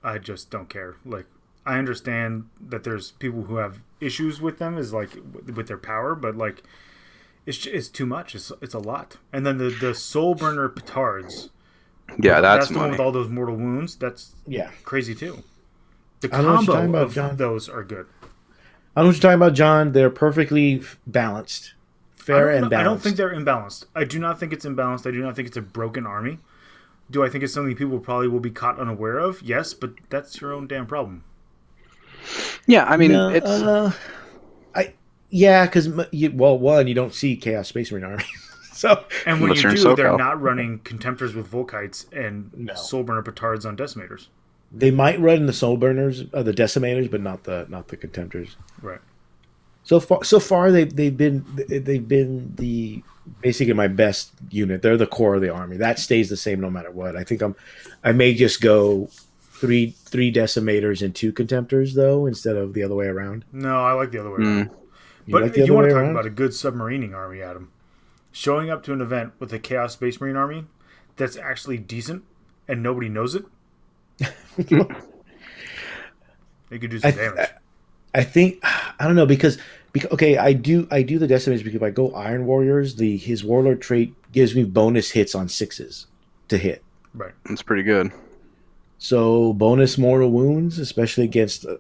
I just don't care. Like, I understand that there's people who have issues with them, is like with their power, but like it's too much. It's a lot. And then the Soul Burner Petards. Yeah, that's the one with all those mortal wounds. That's crazy too. The combo of those are good. I know what you're talking about, John. They're perfectly balanced. Fair and balanced. I don't think they're imbalanced. I do not think it's imbalanced. I do not think it's a broken army. Do I think it's something people probably will be caught unaware of? Yes, but that's your own damn problem. Yeah, I mean, it's... because, one, you don't see Chaos Space Marine Army. And when you do, they're not running Contemptors with Volkites and Soul Burner Petards on Decimators. They might run the Soul Burners, the Decimators, but not the Contemptors. Right. So far they've been the basically my best unit. They're the core of the army. That stays the same no matter what. I think I may just go three Decimators and 2 Contemptors though, instead of the other way around. No, I like the other way around. But you want to talk about a good submarining army, Adam. Showing up to an event with a Chaos Space Marine army that's actually decent and nobody knows it. They could do some damage. I think I don't know because I do the Decimators because if I go Iron Warriors, his Warlord trait gives me bonus hits on 6s to hit. Right, that's pretty good. So bonus mortal wounds, especially against the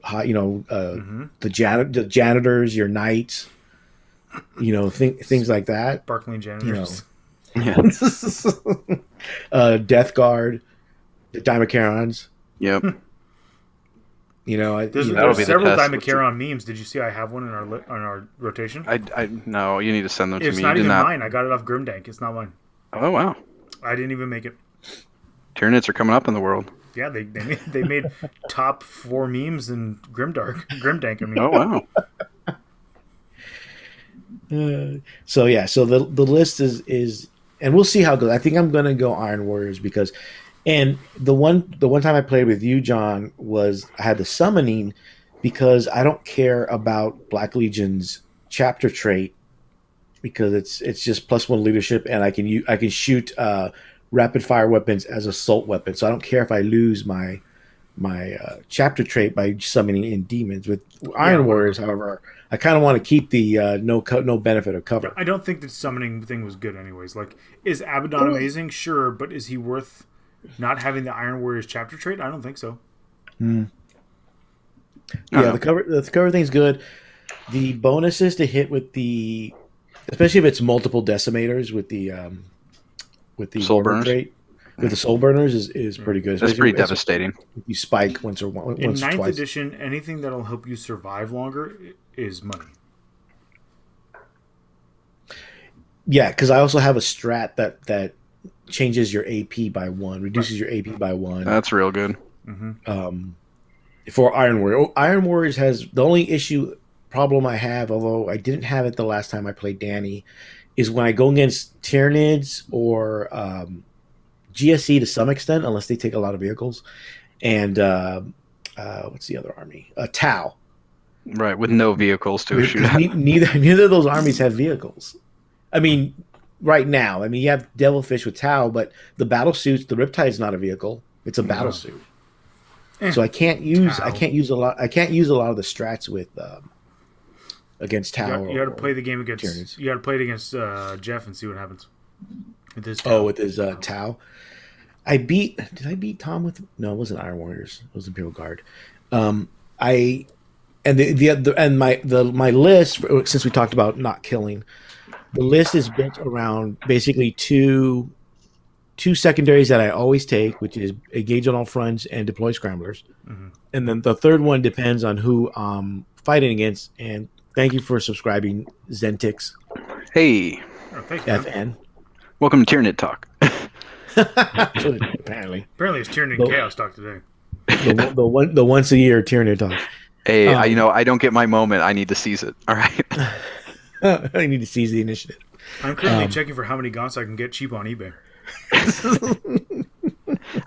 janitors, your knights, things like that. Sparkling janitors. Death Guard. The Dimacharons. Yep. There's several Dimachron memes. Did you see? I have one on our rotation. I no. You need to send them to me. It's not even mine. I got it off Grimdank. It's not mine. Oh wow! I didn't even make it. Tyranids are coming up in the world. Yeah, they made top 4 memes in Grimdank. I mean. Oh wow. So the list is, and we'll see how it goes. I think I'm gonna go Iron Warriors because. And the one time I played with you, John, was I had the summoning because I don't care about Black Legion's chapter trait because it's just +1 leadership and I can shoot rapid fire weapons as assault weapons. So I don't care if I lose my chapter trait by summoning in demons. With Iron Warriors, however, I kind of want to keep the no benefit of cover. I don't think the summoning thing was good anyways. Like, is Abaddon amazing? Sure, but is he worth not having the Iron Warriors chapter trait? I don't think so. Yeah, the cover thing's good. The bonuses to hit with especially if it's multiple decimators with the soul burners trait, with the soul burners is pretty good. That's pretty devastating. You spike once or twice. In 9th edition, anything that'll help you survive longer is money. Yeah, because I also have a strat that changes your AP by 1, reduces your AP by 1. That's real good. Mm-hmm. For Iron Warrior. Iron Warriors has the only problem I have, although I didn't have it the last time I played Danny, is when I go against Tyranids or GSE to some extent, unless they take a lot of vehicles, and what's the other army? Tau. Right, with no vehicles to shoot at. Neither of those armies have vehicles. I mean, right now. I mean, you have Devilfish with Tau, but the battle suits, the Riptide's not a vehicle; it's a battle suit. So I can't use a lot of the strats with against Tau. You got to play the game against. Tyranids. You got to play it against Jeff and see what happens with his Tau. With his Tau. Did I beat Tom with? No, it wasn't Iron Warriors. It was Imperial Guard. My list, since we talked about not killing. The list is built around basically two secondaries that I always take, which is engage on all fronts and deploy scramblers. Mm-hmm. And then the third one depends on who I'm fighting against. And thank you for subscribing, Zentix. Hey. Oh, thanks, FN. Welcome to Tyranid Talk. Apparently it's Tyranid Chaos Talk today. The once a year Tyranid Talk. Hey, I don't get my moment. I need to seize it. All right. I need to seize the initiative. I'm currently checking for how many gaunts I can get cheap on eBay.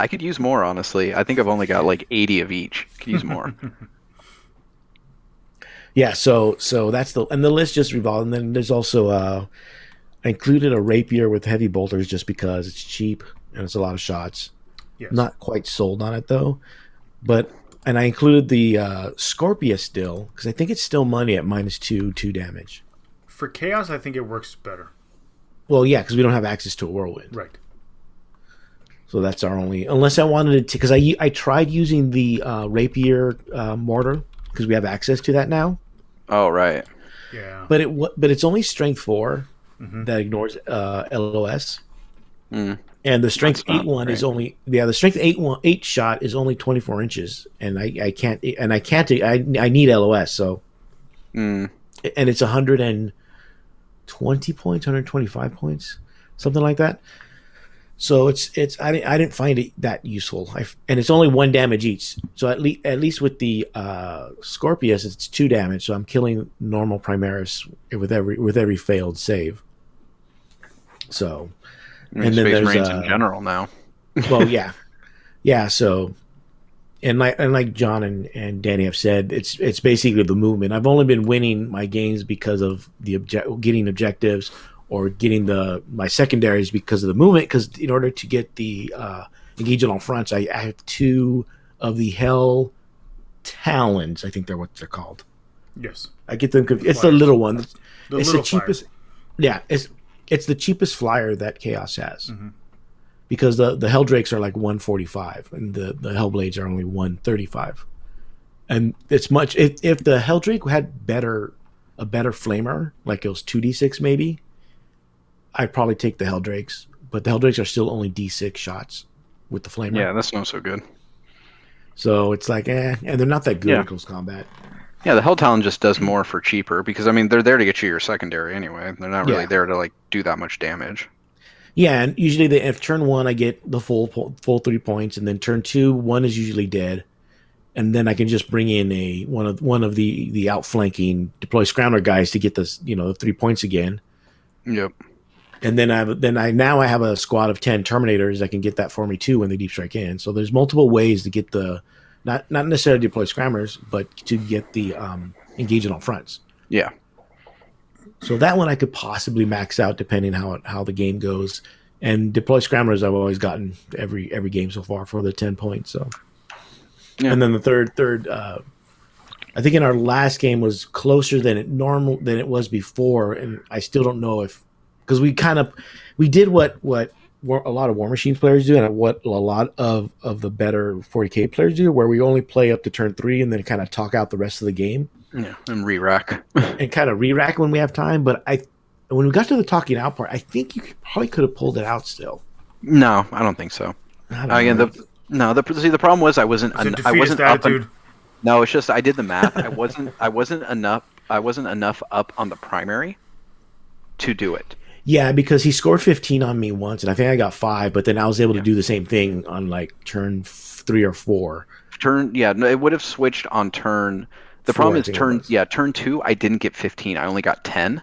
I could use more, honestly. I think I've only got like 80 of each. Could use more. Yeah, so that's the list just revolves. And then there's also I included a rapier with heavy bolters just because it's cheap and it's a lot of shots. Yes. Not quite sold on it though, and I included the Scorpius still because I think it's still money at -2 damage. For Chaos, I think it works better. Well, yeah, because we don't have access to a whirlwind. Right. So that's our only... Unless I wanted to... Because I tried using the rapier mortar, because we have access to that now. Oh, right. Yeah. But it's only strength 4 that ignores LOS. Mm. And the strength 8 one is only... Yeah, the strength 8 shot is only 24 inches. And I can't... And I can't... I need LOS, so... Mm. And it's 120 points, 125 points, something like that. So it's I didn't find it that useful. And it's only 1 damage each. So at least with the Scorpius, it's 2 damage. So I'm killing normal Primaris with every failed save. So, and then there's Marines in general now. Well, yeah. So, and like John and Danny have said, it's basically the movement. I've only been winning my games because of getting objectives or getting my secondaries because of the movement. Because in order to get the engage on all fronts, I have 2 of the Hell Talons. I think they're what they're called. Yes, I get them confused. It's the little one. It's the cheapest. Flyer. Yeah, it's the cheapest flyer that Chaos has. Mm-hmm. Because the Helldrakes are like 145 and the Hellblades are only 135. And it's much if the Helldrake had a better flamer, like it was 2d6 maybe, I'd probably take the Helldrakes. But the Helldrakes are still only d6 shots. with the flamer. Yeah, that's not so good. So it's like, and they're not that good at close combat. Yeah, the Helltalon just does more for cheaper because I mean they're there to get you your secondary anyway. They're not really there to like do that much damage. Yeah, and usually if turn 1 I get the full 3 points, and then turn 2 1 is usually dead, and then I can just bring in one of the outflanking deploy scrambler guys to get the 3 points again. Yep. And then I have a squad of 10 Terminators that can get that for me too when they deep strike in. So there's multiple ways to get the not necessarily deploy scramblers, but to get the engage in all fronts. Yeah. So that one I could possibly max out depending how the game goes. And deploy scramblers I've always gotten every game so far for the 10 points. So, and then the third I think in our last game was closer than it was before, and I still don't know if because we did what a lot of War Machines players do, and what a lot of the better 40K players do, where we only play up to turn 3 and then kind of talk out the rest of the game. Yeah, and re-rack. And kind of re-rack when we have time. But when we got to the talking out part, I think you probably could have pulled it out still. No, I don't think so. The problem was I wasn't up. No, it's just I did the math. I wasn't enough up on the primary to do it. Yeah, because he scored 15 on me once, and I think I got 5, but then I was able to do the same thing on like turn 3 or 4. It would have switched on turn. The problem is turn 2, I didn't get 15. I only got 10.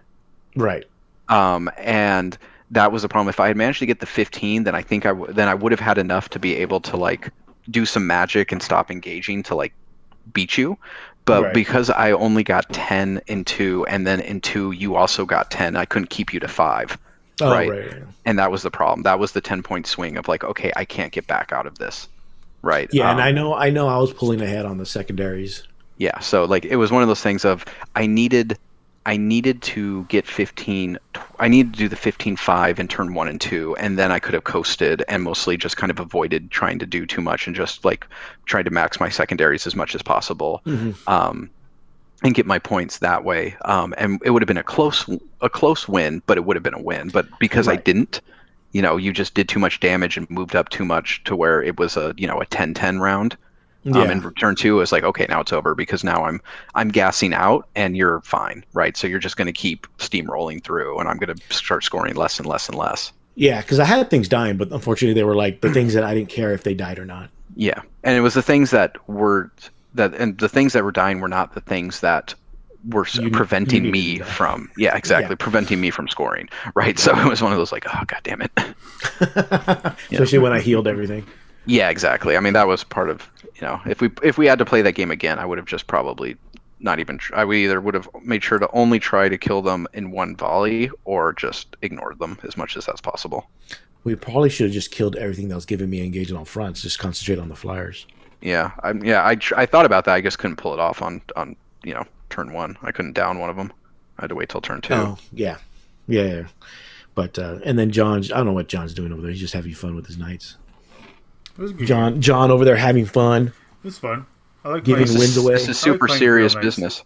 Right. And that was the problem. If I had managed to get the 15, then I think I would have had enough to be able to like do some magic and stop engaging to like beat you. But because I only got 10 in 2, and then in 2 you also got 10, I couldn't keep you to 5. Right. And that was the problem. That was the 10-point swing of like, okay, I can't get back out of this. Right. Yeah, and I know I was pulling ahead on the secondaries. Yeah, so like it was one of those things of I needed to get 15. I needed to do the 15-5 in turn 1 and 2, and then I could have coasted and mostly just kind of avoided trying to do too much and just like tried to max my secondaries as much as possible, and get my points that way. And it would have been a close win, but it would have been a win. But because I didn't, you just did too much damage and moved up too much to where it was a 10-10 round. In turn 2, it's like, okay, now it's over because now I'm gassing out and you're fine, right? So you're just going to keep steamrolling through, and I'm going to start scoring less and less and less. Yeah, because I had things dying, but unfortunately they were like the things that I didn't care if they died or not. Yeah, and it was the things that were the things that were dying were not the things that were preventing me from. Yeah, exactly, preventing me from scoring. Right, so it was one of those like, oh god damn it. Especially when I healed everything. Yeah, exactly. I mean, that was part of, if we had to play that game again, I would have just probably not even. I would either would have made sure to only try to kill them in one volley or just ignored them as much as that's possible. We probably should have just killed everything that was giving me engagement on fronts. Just concentrate on the flyers. Yeah, I thought about that. I just couldn't pull it off on turn 1. I couldn't down one of them. I had to wait till turn 2. Oh yeah. But and then I don't know what John's doing over there. He's just having fun with his knights. John over there having fun. It was fun. I like giving wins away. This is super serious business.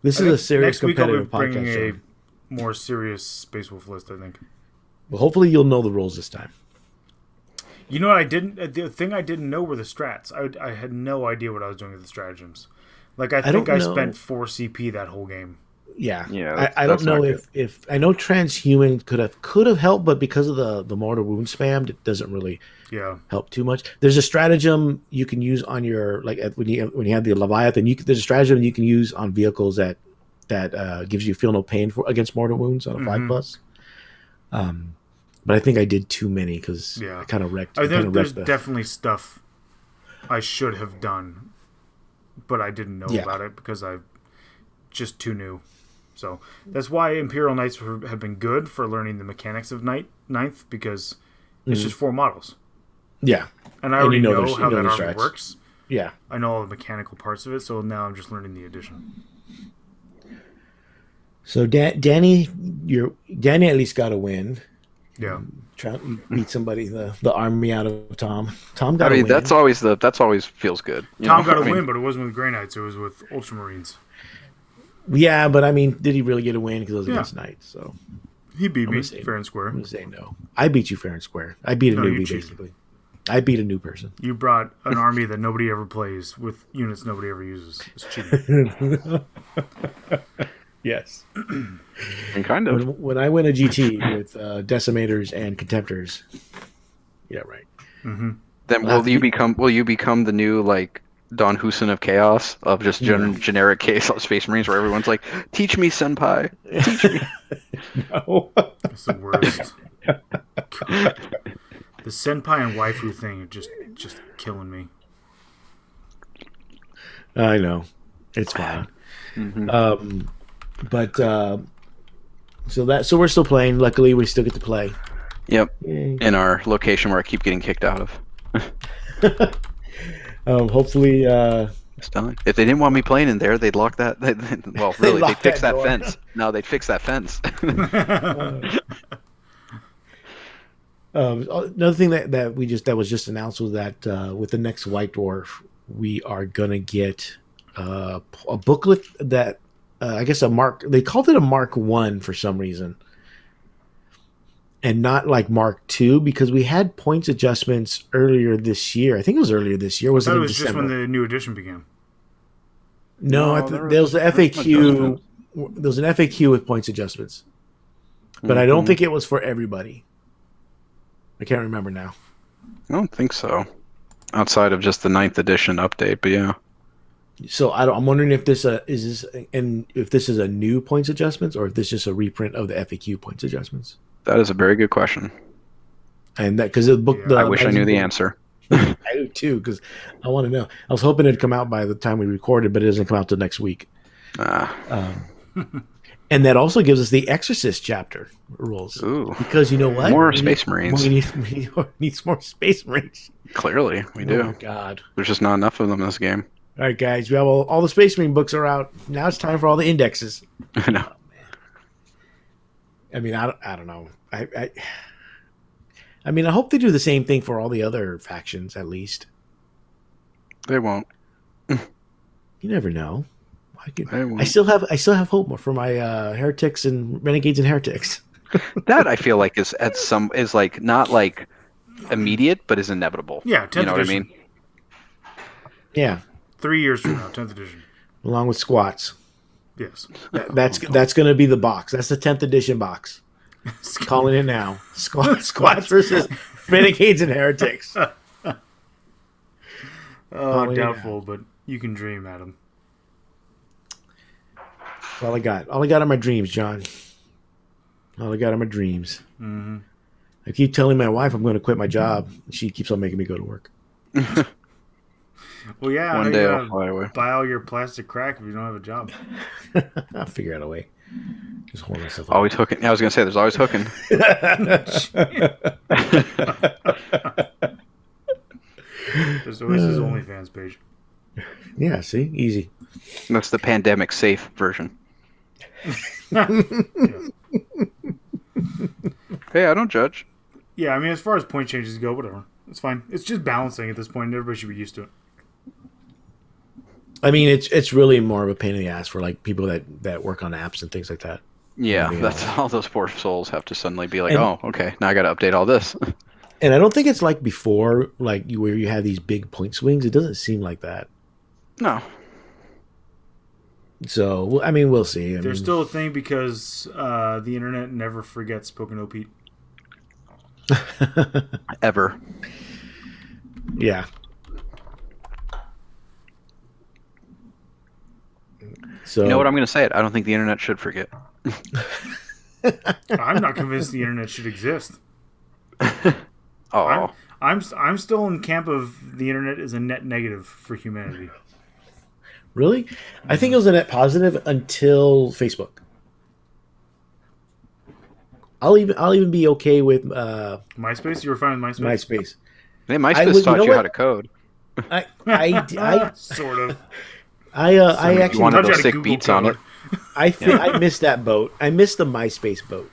This is a serious competitive podcast. Next week I'll be bringing a more serious Space Wolf list, I think. Well, hopefully you'll know the rules this time. You know what I didn't? The thing I didn't know were the strats. I had no idea what I was doing with the stratagems. Like I think I spent 4 CP that whole game. Yeah. I don't know if I know transhuman could have helped, but because of the mortal wound spam, it doesn't really help too much. There's a stratagem you can use on your when you have the Leviathan. There's a stratagem you can use on vehicles that gives you feel no pain against mortal wounds on a 5+. But I think I did too many because I kind of wrecked. There's definitely stuff I should have done, but I didn't know about it because I just too new. So that's why Imperial Knights have been good for learning the mechanics of Ninth, because it's just 4 models. Yeah. And I already know how that army works. Yeah. I know all the mechanical parts of it, so now I'm just learning the addition. So Danny at least got a win. Yeah. Try to beat somebody, the army out of Tom. Tom got a win. That's always feels good. Tom got a win, but it wasn't with Grey Knights, it was with Ultramarines. Yeah, but I mean, did he really get a win because it was against Knights? So he beat me fair and square. I'm going to say no. I beat you fair and square. I beat a newbie, basically. I beat a new person. You brought an army that nobody ever plays with units nobody ever uses. It's cheating. Yes. And kind of. When I win a GT with decimators and contemptors. Yeah, right. Mm-hmm. Then will you become the new like Don Husin of Chaos of just generic Chaos Space Marines where everyone's like, teach me, senpai, teach me. No. That's the worst. The senpai and waifu thing are just killing me. I know. It's fine. Mm-hmm. So we're still playing. Luckily, we still get to play. Yep. Yay. In our location where I keep getting kicked out of. Hopefully. If they didn't want me playing in there, they'd lock that. Well, really, they'd fix that fence. No, they'd fix that fence. Another thing that was just announced was that with the next White Dwarf, we are gonna get a booklet that I guess they called it a Mark 1 for some reason, and not like Mark 2 because we had points adjustments earlier this year. I think it was earlier this year. It was just when the new edition began. No, there was the FAQ. There was an FAQ with points adjustments, but I don't think it was for everybody. I can't remember now. I don't think so. Outside of just the 9th edition update, but yeah. So I'm wondering if this is a new points adjustments or if this is just a reprint of the FAQ points adjustments. That is a very good question. And that because the book, I wish I knew the answer. I do too because I want to know. I was hoping it'd come out by the time we recorded, but it doesn't come out till next week. And that also gives us the Exorcist chapter rules. Ooh, because you know what? More Space Marines. We need more Space Marines. Clearly, we do. Oh my God. There's just not enough of them in this game. All right, guys. We have all the Space Marine books are out. Now it's time for all the indexes. I know. I mean, I don't know. I mean, I hope they do the same thing for all the other factions, at least. They won't. You never know. I still have hope for my heretics and renegades and heretics. That I feel like is like not like immediate, but is inevitable. Yeah, 10th you know edition. What I mean? Yeah. 3 years from now, 10th edition. Along with squats. Yes. That's going to be the box. That's the 10th edition box. Calling it now. Squats versus renegades and heretics. Doubtful, but you can dream, Adam. That's all I got. All I got are my dreams, John. All I got are my dreams. Mm-hmm. I keep telling my wife I'm going to quit my job. She keeps on making me go to work. Well, yeah. One day I'll fly away. Buy all your plastic crack if you don't have a job. I'll figure out a way. Just hold myself. Always hooking. I was going to say, there's always hooking. There's always his OnlyFans page. Yeah, see? Easy. That's the pandemic safe version. Yeah. Hey, I don't judge. Yeah, I mean, as far as point changes go, whatever. It's fine. It's just balancing at this point. Everybody should be used to it. I mean, it's really more of a pain in the ass for like people that work on apps and things like that. Yeah, that's all those poor souls have to suddenly be like, oh, okay, now I got to update all this. And I don't think it's like before, like where you have these big point swings. It doesn't seem like that. No. So, I mean, we'll see. There's still a thing because the internet never forgets Pocono Pete. Ever. Yeah. So, you know what I'm going to say? It. I don't think the internet should forget. I'm not convinced the internet should exist. Oh, I'm still in camp of the internet is a net negative for humanity. Really? I think it was a net positive until Facebook. I'll even be okay with MySpace. You were fine with MySpace. MySpace. Hey, MySpace taught you how to code. I sort of. I actually wanted those sick beats on it. I missed that boat. I missed the MySpace boat.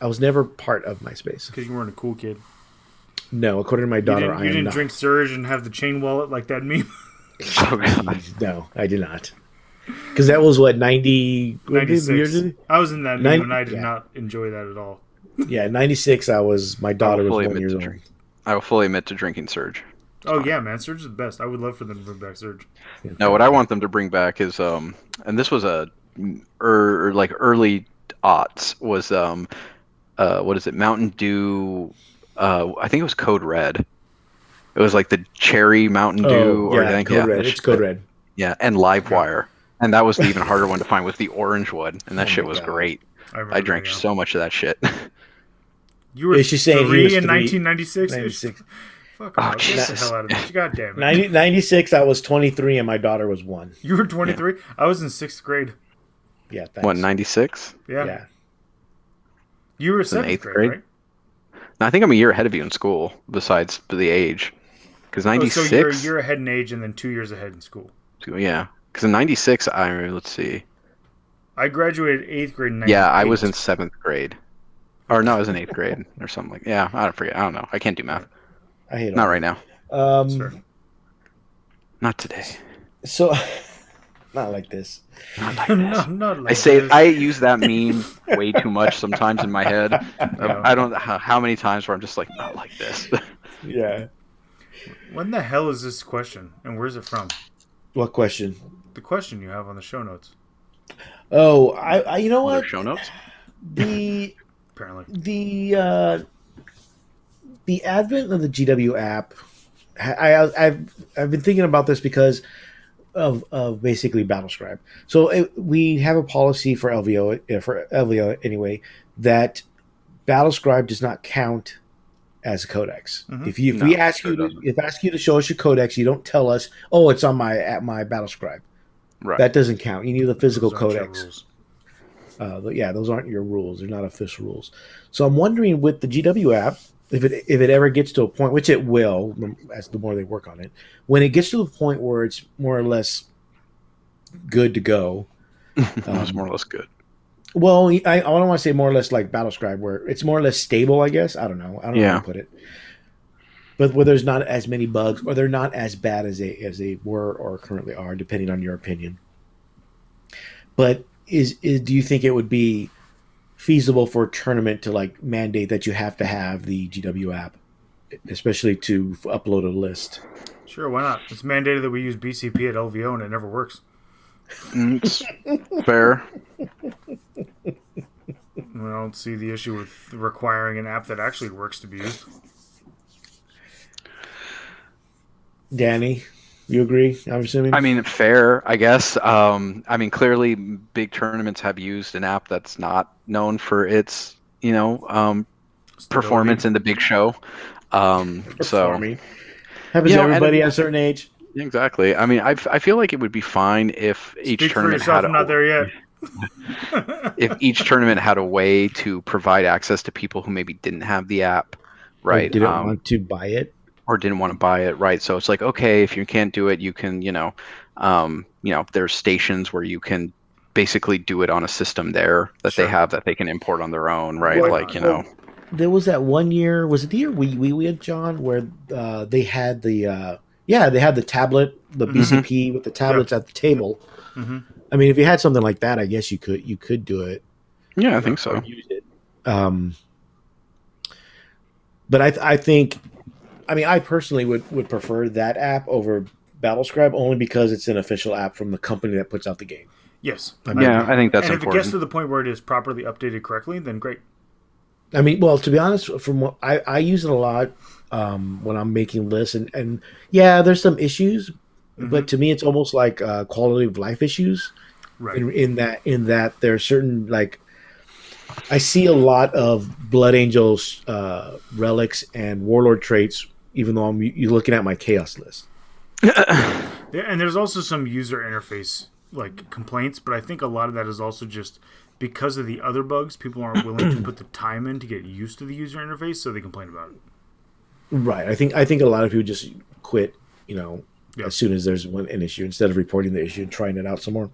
I was never part of MySpace because you weren't a cool kid. No, according to my daughter, you didn't drink Surge and have the chain wallet like that meme. Oh, God. No, I did not. Because that was what 96. I was in that meme and I did not enjoy that at all. Yeah, 96. My daughter was 1 year old. I will fully admit to drinking Surge. Yeah, man, Surge is the best. I would love for them to bring back Surge. No, what I want them to bring back is and this was early aughts was what is it? Mountain Dew. I think it was Code Red. It was like the cherry Mountain Dew. Code Red. It's Code Red. Yeah, and Livewire. And that was the even harder one to find with the orange one, and that shit was great. I drank so much of that shit. You were three in 1996? Fuck off. Get the hell out of this. God damn it. 96, I was 23 and my daughter was 1. You were 23? Yeah. I was in 6th grade. Yeah, thanks. What, 96? Yeah. You were 7th grade, right? No, I think I'm a year ahead of you in school, besides the age. Because 96... so you're a year ahead in age and then 2 years ahead in school. Yeah. Because in 96, let's see. I graduated 8th grade in 98. Yeah, I was in 7th grade. Or no, I was in 8th grade or something like that. Yeah, I don't know. I can't do math. I hate it. Not right now. Sure. Not today. So, not like this. Not like this. I use that meme way too much sometimes in my head. Yeah. I don't know how many times where I'm just like, not like this. Yeah. When the hell is this question? And where's it from? What question? The question you have on the show notes. Oh, I you know what? Show notes? Apparently. The advent of the GW app, I've been thinking about this because of basically Battlescribe. So we have a policy for LVO anyway, that Battlescribe does not count as a codex. Mm-hmm. If we ask you to show us your codex, you don't tell us, oh, it's on my Battlescribe. Right. That doesn't count. You need the physical codex. Those aren't your rules. They're not official rules. So I'm wondering with the GW app, if it ever gets to a point, which it will, as the more they work on it, when it gets to the point where it's more or less good to go. It's more or less good. Well, I don't want to say more or less like Battlescribe, where it's more or less stable, I guess. I don't know. I don't know how to put it. But where there's not as many bugs, or they're not as bad as they were or currently are, depending on your opinion. But do you think it would be feasible for a tournament to like mandate that you have to have the GW app, especially to upload a list? Sure, why not? It's mandated that we use BCP at LVO, and it never works. It's fair. I don't see the issue with requiring an app that actually works to be used. Danny, you agree? I'm assuming. I mean, fair, I guess. I mean, clearly, big tournaments have used an app that's not known for its, performance in the big show. So happens to everybody at a certain age. Exactly. I mean, I feel like it would be fine if each tournament had. I'm not there yet. If each tournament had a way to provide access to people who maybe didn't have the app, right? Or didn't want to buy it. Or didn't want to buy it, right? So it's like, okay, if you can't do it, you can, there's stations where you can basically do it on a system there that they have that they can import on their own, right? There was that one year. Was it the year we had, John, where they had the tablet, the BCP with the tablets at the table. Mm-hmm. I mean, if you had something like that, I guess you could do it. Yeah, I think so. Use it. But I think. I mean, I personally would prefer that app over Battlescribe only because it's an official app from the company that puts out the game. Yes. I think that's important. And if it gets to the point where it is properly updated correctly, then great. I mean, well, to be honest, from what I use it a lot when I'm making lists, and there's some issues, but to me, it's almost like quality of life issues. Right. In that there are certain, like, I see a lot of Blood Angels relics and Warlord traits, even though you're looking at my Chaos list. And there's also some user interface like complaints, but I think a lot of that is also just because of the other bugs. People aren't willing to put the time in to get used to the user interface, so they complain about it. Right. I think a lot of people just quit, as soon as there's an issue, instead of reporting the issue and trying it out some more.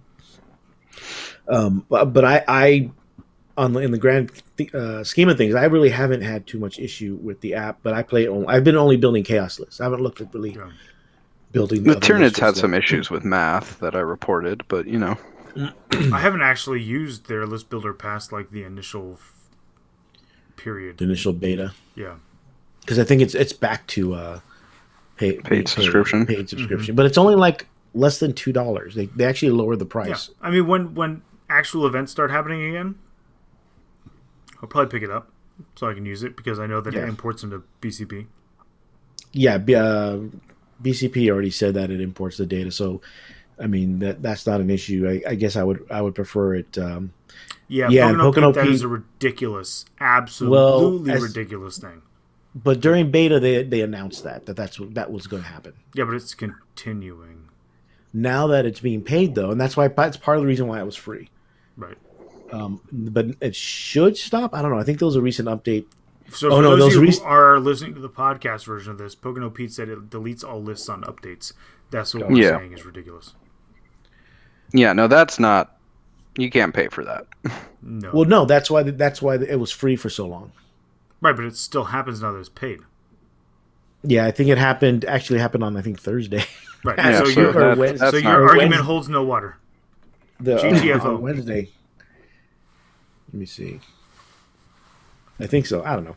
But I in the grand scheme of things, I really haven't had too much issue with the app. But I've been only building Chaos lists. I haven't looked at really building. The Tyranids had some issues with math that I reported, but I haven't actually used their list builder past like the initial period. The initial beta. Yeah. because I think it's back to paid subscription. Paid subscription, but it's only like less than $2. They actually lowered the price. Yeah. I mean, when actual events start happening again, I'll probably pick it up so I can use it because I know that it imports into BCP. Yeah, BCP already said that it imports the data, so I mean that's not an issue. I guess I would prefer it. Pocono Pete, that is a ridiculous, absolutely ridiculous thing. But during beta, they announced that was going to happen. Yeah, but it's continuing. Now that it's being paid, though, and that's part of the reason why it was free. Right. But it should stop. I don't know. I think there was a recent update. So for those of you who are listening to the podcast version of this, Pocono Pete said it deletes all lists on updates. That's what we're saying is ridiculous. Yeah, no, that's not. You can't pay for that. No. Well, no, that's why it was free for so long. Right, but it still happens now that it's paid. Yeah, I think it actually happened on, I think, Thursday. Right. Yeah, so your argument holds no water. On Wednesday. Let me see. I think so. I don't know.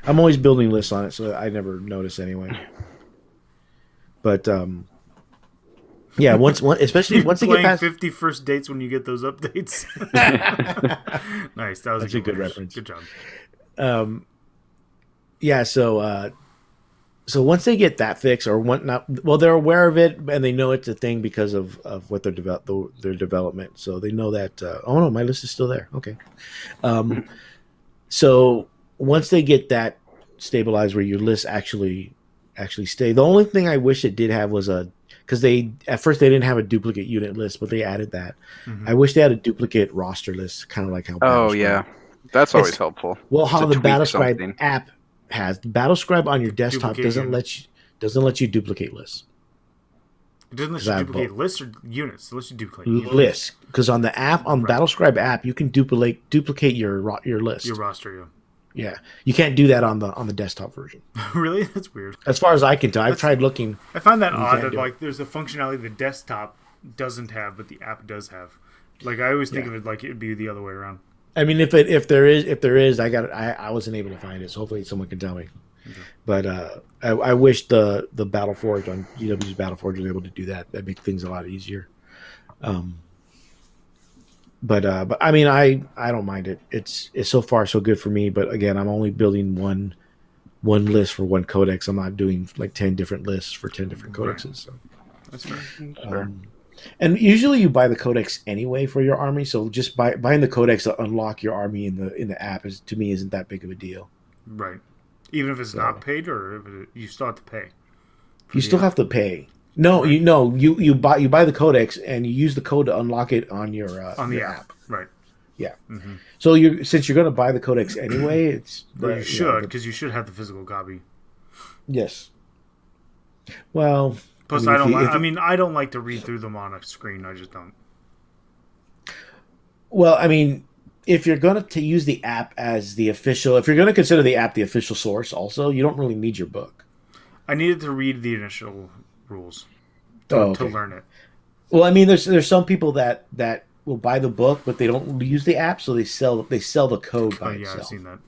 I'm always building lists on it, so I never notice anyway. But, yeah, especially once they get past 50 first dates when you get those updates. Nice. That was a good reference. Good job. So once they get that fixed or they're aware of it and they know it's a thing because of what their development. So they know that. Oh no, my list is still there. Okay. So once they get that stabilized, where your lists actually stay. The only thing I wish it did have was because at first they didn't have a duplicate unit list, but they added that. Mm-hmm. I wish they had a duplicate roster list, kind of like how. Oh yeah. That's always helpful. Well, how the Battlescribe app has Battlescribe on your desktop doesn't let you duplicate lists. It doesn't let you duplicate lists or units. It lets you duplicate lists because on the Battlescribe app you can duplicate your list, your roster. Yeah, you can't do that on the desktop version. Really, that's weird. As far as I can tell, I've tried looking. I find that odd that there's a functionality the desktop doesn't have, but the app does have. Like I always think of it like it'd be the other way around. I mean, if there is, I wasn't able to find it. So hopefully someone can tell me. Okay. But I wish the Battleforge on GW's Battleforge was able to do that. That'd make things a lot easier. But I mean, I don't mind it. It's so far so good for me. But again, I'm only building one list for one codex. I'm not doing like 10 different lists for 10 different codexes. So that's fair. And usually you buy the codex anyway for your army, so just buying the codex to unlock your army in the app to me isn't that big of a deal. Right. Even if it's not paid, or if you still have to pay. You still have to pay. No, right. you buy the codex and you use the code to unlock it on your app. Right. Yeah. Mm-hmm. So since you're going to buy the codex anyway, it's you should because you should have the physical copy. Yes. Well. Plus, I don't like to read through them on a screen. I just don't. Well, I mean, if you're going to use the app as the official, if you're going to consider the app the official source, also, you don't really need your book. I needed to read the initial rules to learn it. Well, I mean, there's some people that will buy the book, but they don't use the app, so they sell the code by itself. I've seen that.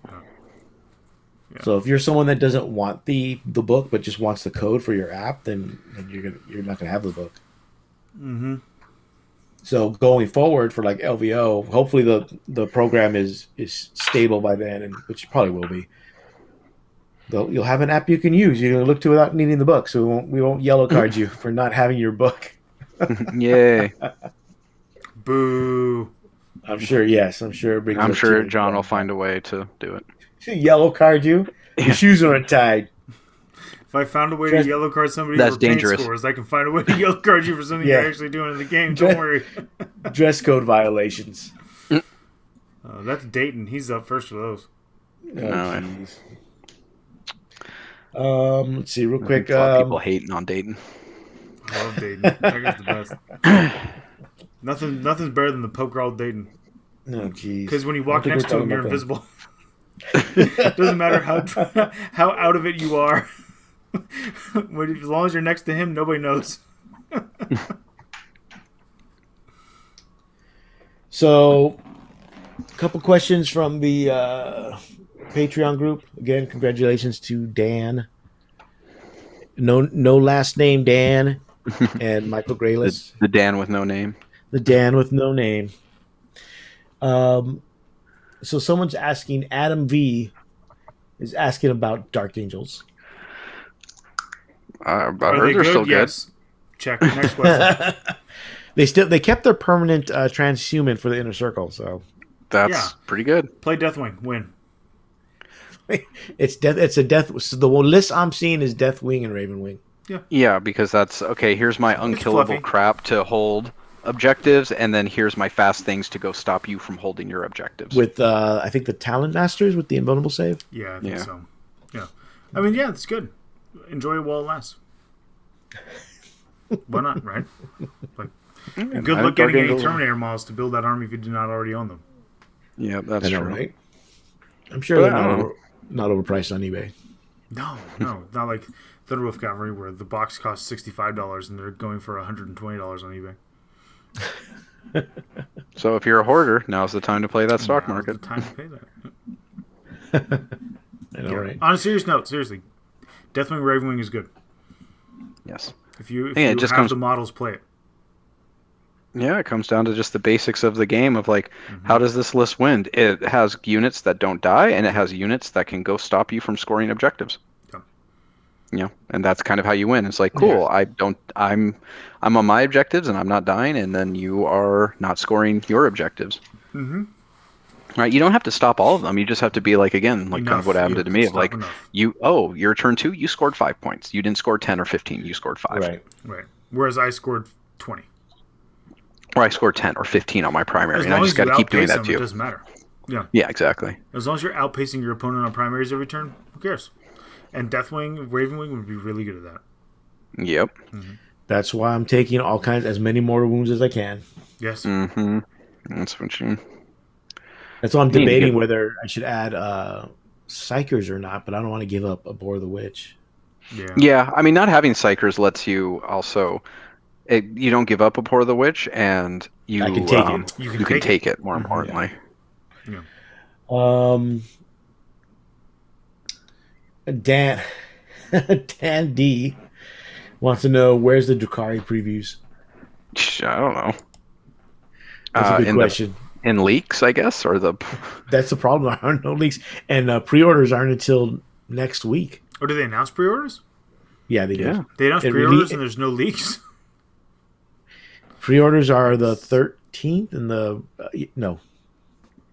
Yeah. So if you're someone that doesn't want the book but just wants the code for your app, then you're not gonna have the book. Mm-hmm. So going forward for like LVO, hopefully the program is stable by then, and which it probably will be. You'll have an app you can use. You can look to without needing the book, so we won't yellow card you for not having your book. Yay! Boo! I'm sure. Yes, I'm sure. I'm sure John will find a way to do it. Yellow card you. Your shoes are untied. If I found a way to yellow card somebody for dangerous paint scores, I can find a way to yellow card you for something you're actually doing in the game. Don't worry. Dress code violations. That's Dayton. He's up first for those. Let's see real quick. People hating on Dayton. I love Dayton. That guy's the best. Nothing's better than the poke crawl Dayton. Oh, jeez. Because when you walk next to him, you're invisible. Doesn't matter how out of it you are. As long as you're next to him, nobody knows. So, a couple questions from the Patreon group. Again, congratulations to Dan. No last name Dan and Michael Graylis. The Dan with no name. The Dan with no name. So someone's asking, Adam V is asking about Dark Angels. I heard they're still good. Yes. Check. Next question. They kept their permanent transhuman for the Inner Circle, so that's pretty good. Play Deathwing, win. It's a death. So the list I'm seeing is Deathwing and Ravenwing. Yeah, because that's okay. Here's my unkillable crap to hold objectives, and then here's my fast things to go stop you from holding your objectives. With I think the Talent Masters with the invulnerable save. Yeah, I think so. Yeah, I mean, it's good. Enjoy it while it lasts. Why not, right? Like, good luck getting any Terminator models to build that army if you do not already own them. Yeah, that's true. Right? I'm sure they're not overpriced on eBay. No, not like Thunderwolf Cavalry where the box costs $65 and they're going for $120 on eBay. So if you're a hoarder, now's the time to play that stock market. The time to pay that. I know, right? On a serious note, seriously, Deathwing Ravenwing is good. Yes. If you have the models, play it. Yeah, it comes down to just the basics of the game of like, how does this list win? It has units that don't die, and it has units that can go stop you from scoring objectives. And that's kind of how you win. It's like, cool, I'm on my objectives and I'm not dying, and then you are not scoring your objectives. Right? You don't have to stop all of them. You just have to be like, again, like kind of what happened to me of like, your turn 2, you scored 5 points. You didn't score 10 or 15, you scored 5. Right. Whereas I scored 20. Or I scored 10 or 15 on my primary, and I just got to keep doing that too. It doesn't matter. Yeah, exactly. As long as you're outpacing your opponent on primaries every turn, who cares? And Deathwing, Ravenwing would be really good at that. Yep. That's why I'm taking as many mortal wounds as I can. Yes. That's what you. That's why I'm debating whether I should add Psychers or not, but I don't want to give up Abhor the Witch. Yeah, I mean, not having Psychers lets you also. You don't give up Abhor the Witch, and you can take it. You can take it, more importantly. Dan D wants to know, where's the Drukhari previews? I don't know. That's a good question. In leaks, I guess, or the. That's the problem. There aren't no leaks, and pre-orders aren't until next week. Oh, did they announce pre-orders? Yeah, they did. They announced pre-orders, and there's no leaks. Pre-orders are the 13th, and no,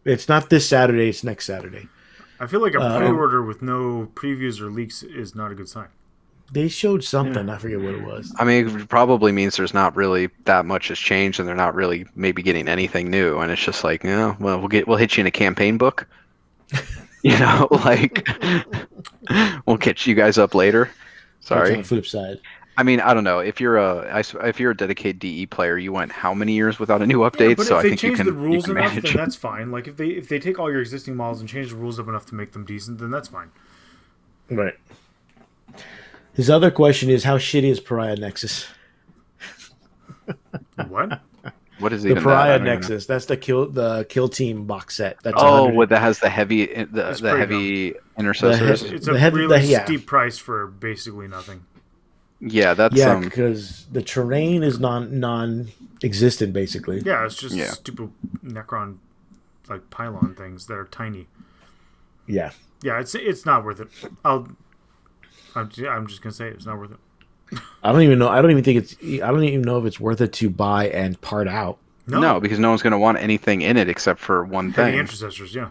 it's not this Saturday. It's next Saturday. I feel like a pre-order with no previews or leaks is not a good sign. They showed something. I forget what it was. I mean, it probably means there's not really that much has changed, and they're not really maybe getting anything new. And it's just like, we'll hit you in a campaign book. Like we'll catch you guys up later. Sorry. On the flip side. I mean, I don't know. If you're a dedicated DE player, you went how many years without a new update? But so if they I think change the rules enough, manage. then that's fine. Like if they take all your existing models and change the rules up enough to make them decent, then that's fine. Right. His other question is, how shitty is Pariah Nexus? What? What is the Pariah Nexus? That's the kill team box set. That's that has the heavy heavy intercessors. It's a really steep price for basically nothing. Yeah, that's because the terrain is non-existent basically. Yeah, it's just stupid Necron like pylon things that are tiny. Yeah. Yeah, it's not worth it. I'm just gonna say it's not worth it. I don't even know. I don't even know if it's worth it to buy and part out. No, because no one's gonna want anything in it except for one thing. Heavy intercessors, yeah.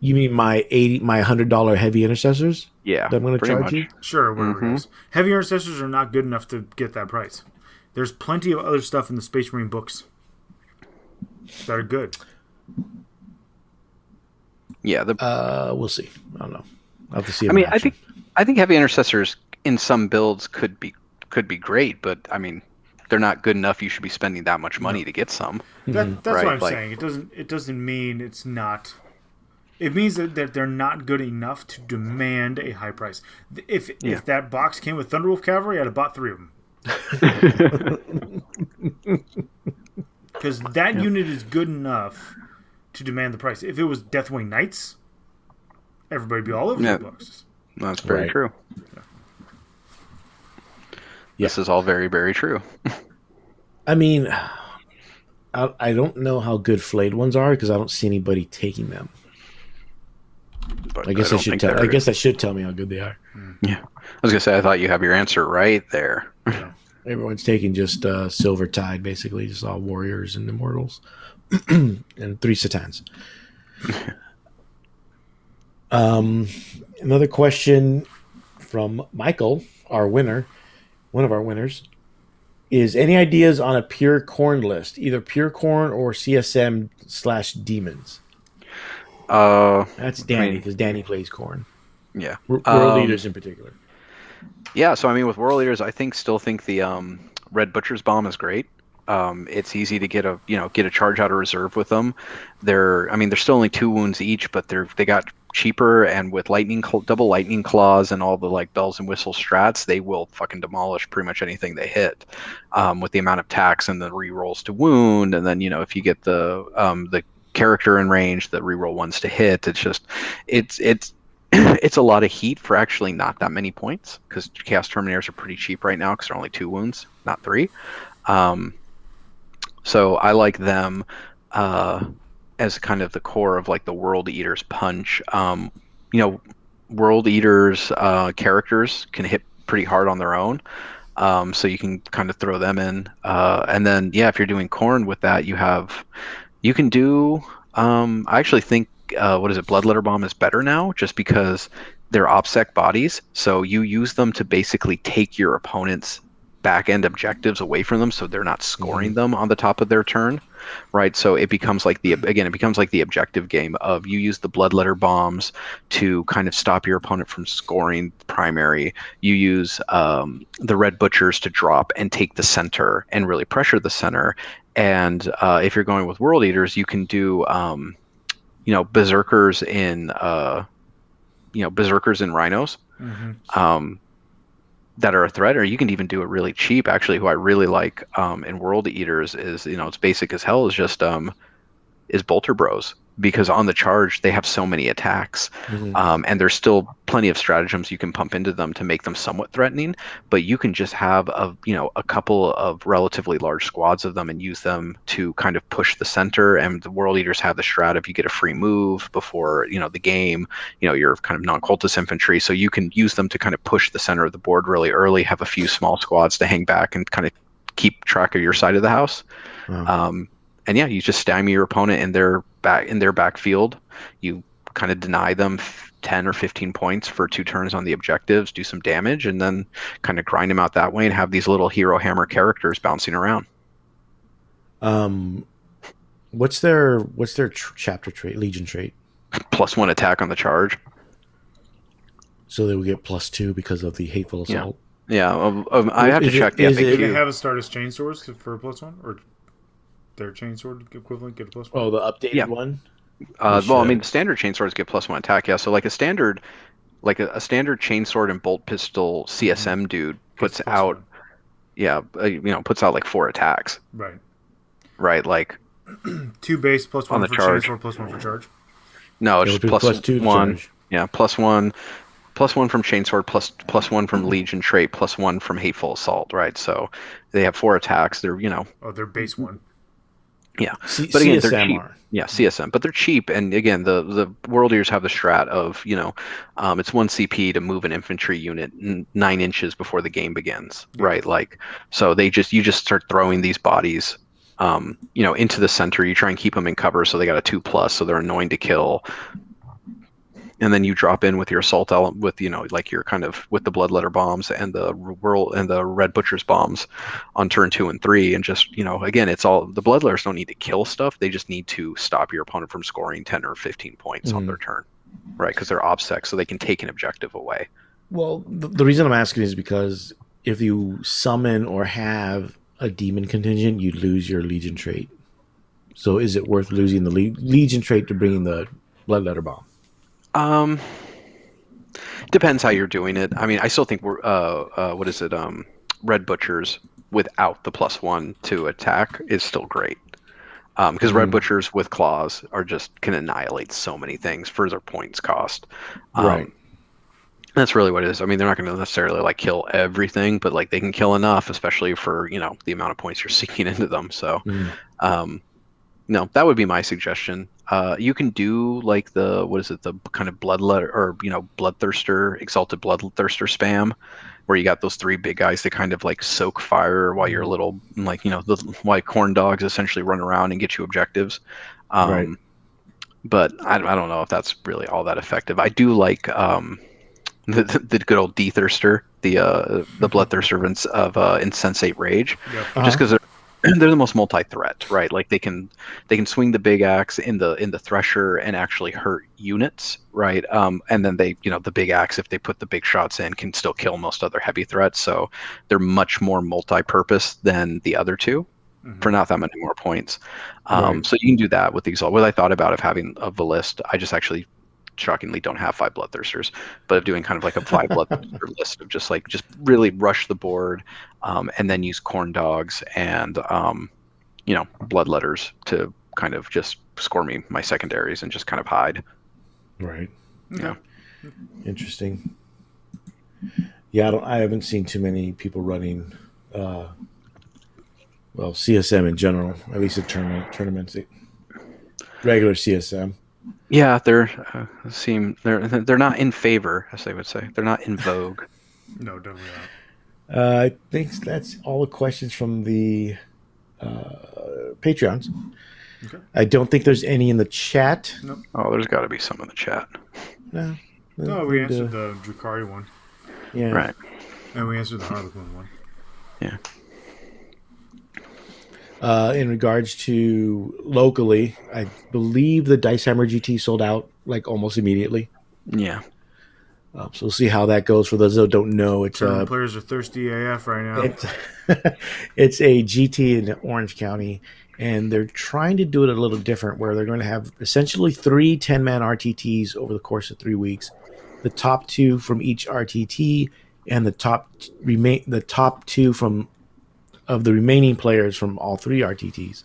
You mean my $100 heavy intercessors? Yeah, that I'm going to charge you? Sure, whatever it is. Heavy intercessors are not good enough to get that price. There's plenty of other stuff in the Space Marine books that are good. Yeah, we'll see. I don't know. I'll have to see. I mean, I think heavy intercessors in some builds could be great, but I mean, they're not good enough. You should be spending that much money to get some. That's what I'm saying. It doesn't mean it's not. It means that they're not good enough to demand a high price. If that box came with Thunderwolf Cavalry, I'd have bought 3 of them. Because that unit is good enough to demand the price. If it was Deathwing Knights, everybody be all over the books. That's very true. Yeah. This is all very, very true. I mean, I don't know how good flayed ones are because I don't see anybody taking them. But I guess I should tell. I guess I should tell me how good they are. Yeah, I was gonna say I thought you have your answer right there. Yeah. Everyone's taking just Silver Tide, basically, just all warriors and immortals, and 3 Satans. Another question from Michael, our winner, one of our winners, is any ideas on a pure corn list, either pure corn or CSM/demons? That's Danny, because Danny plays corn. Yeah. World Eaters in particular. Yeah, so I mean, with World Eaters, I still think the Red Butcher's Bomb is great. It's easy to get a charge out of reserve with them. They're still only 2 wounds each, but they got cheaper, and with double lightning claws and all the like bells and whistles strats, they will fucking demolish pretty much anything they hit. With the amount of attacks and the rerolls to wound, and then if you get the character in range that reroll ones to hit, it's it's a lot of heat for actually not that many points, because Chaos Terminators are pretty cheap right now because they're only 2 wounds, not 3. So I like them as kind of the core of like the World Eaters punch. World Eaters characters can hit pretty hard on their own. So you can kind of throw them in. And then, if you're doing corn with that, you can do, I actually think, Bloodletter Bomb is better now, just because they're OPSEC bodies. So you use them to basically take your opponent's back end objectives away from them, so they're not scoring them on the top of their turn, right? So it becomes like the objective game of you use the Bloodletter Bombs to kind of stop your opponent from scoring primary. You use the Red Butchers to drop and take the center and really pressure the center. And if you're going with World Eaters, you can do berserkers in rhinos. That are a threat, or you can even do it really cheap. Actually, who I really like in World Eaters is, it's basic as hell, is just is Bolter Bros, because on the charge they have so many attacks, and there's still plenty of stratagems you can pump into them to make them somewhat threatening, but you can just have a couple of relatively large squads of them and use them to kind of push the center. And the World Eaters have the strat if you get a free move before the game, you're kind of non-cultist infantry, so you can use them to kind of push the center of the board really early, have a few small squads to hang back and kind of keep track of your side of the house. And you just stymie your opponent in their backfield. You kind of deny them 10 or 15 points for 2 turns on the objectives, do some damage, and then kind of grind them out that way and have these little hero hammer characters bouncing around. What's their chapter trait, Legion trait? +1 attack on the charge. So they will get +2 because of the hateful assault. Yeah. I have to check the FAQ. Do they have a Stardust Chainswords for +1, or their chainsword equivalent get +1? Oh, the updated one? The standard chainswords get +1 attack, yeah. So like a standard chainsword and bolt pistol CSM dude puts out like 4 attacks. Right, like 2 base +1 on the for charge. chainsword, +1 for charge. No, it's just +1. Yeah, +1 from chainsword, +1 from Legion trait, +1 from hateful assault, right? So they have 4 attacks. They're they're base 1. Yeah, but again, they're cheap. CSM. Yeah, CSM, but they're cheap. And again, the World Eaters have the strat of it's 1 CP to move an infantry unit 9 inches before the game begins, right? Like, so you just start throwing these bodies, into the center. You try and keep them in cover, so they got a 2+, so they're annoying to kill. And then you drop in with your assault element, with like your kind of with the Bloodletter Bombs and the Red Butcher's Bombs on turn 2 and 3, and just again, it's all, the Bloodletters don't need to kill stuff; they just need to stop your opponent from scoring 10 or 15 points on their turn, right? Because they're OPSEC, so they can take an objective away. Well, the reason I'm asking is because if you summon or have a demon contingent, you lose your Legion trait. So is it worth losing the Legion trait to bring in the Bloodletter Bomb? Depends how you're doing it. I mean, I still think Red Butchers without the +1 to attack is still great. because red butchers with claws can annihilate so many things for their points cost. Right. That's really what it is. I mean, they're not going to necessarily like kill everything, but like they can kill enough, especially for the amount of points you're sinking into them. So, no, that would be my suggestion. You can do like the kind of bloodletter or bloodthirster, exalted bloodthirster spam, where you got those 3 big guys that kind of like soak fire while your little the white corn dogs essentially run around and get you objectives. Right. But I don't know if that's really all that effective. I do like the good old D-thirster, the bloodthirster of insensate rage, just because they're the most multi-threat, right? Like they can swing the big axe in the thresher and actually hurt units, right? And then they the big axe, if they put the big shots in, can still kill most other heavy threats. So they're much more multi-purpose than the other two for not that many more points. So you can do that with these. What I thought about of having of the list, I just actually shockingly don't have 5 bloodthirsters, but of doing kind of like a 5 bloodthirster list of just really rush the board, and then use corn dogs and bloodletters to kind of just score me my secondaries and just kind of hide. Right. Yeah. Interesting. Yeah, I haven't seen too many people running CSM in general, at least at tournaments, regular CSM. Yeah, they're not in favor, as they would say. They're not in vogue. No, definitely not. I think that's all the questions from the Patreons. Okay. I don't think there's any in the chat. Nope. Oh, there's got to be some in the chat. No, we answered the Drukhari one. Yeah. Right. And we answered the Harlequin one. Yeah. In regards to locally, I believe the Dice Hammer GT sold out like almost immediately. Yeah. So we'll see how that goes. For those that don't know, it's players are thirsty AF right now. It's a GT in Orange County, and they're trying to do it a little different, where they're going to have essentially 3 10-man RTTs over the course of 3 weeks. The top 2 from each RTT, and the top 2 of the remaining players from all 3 RTTs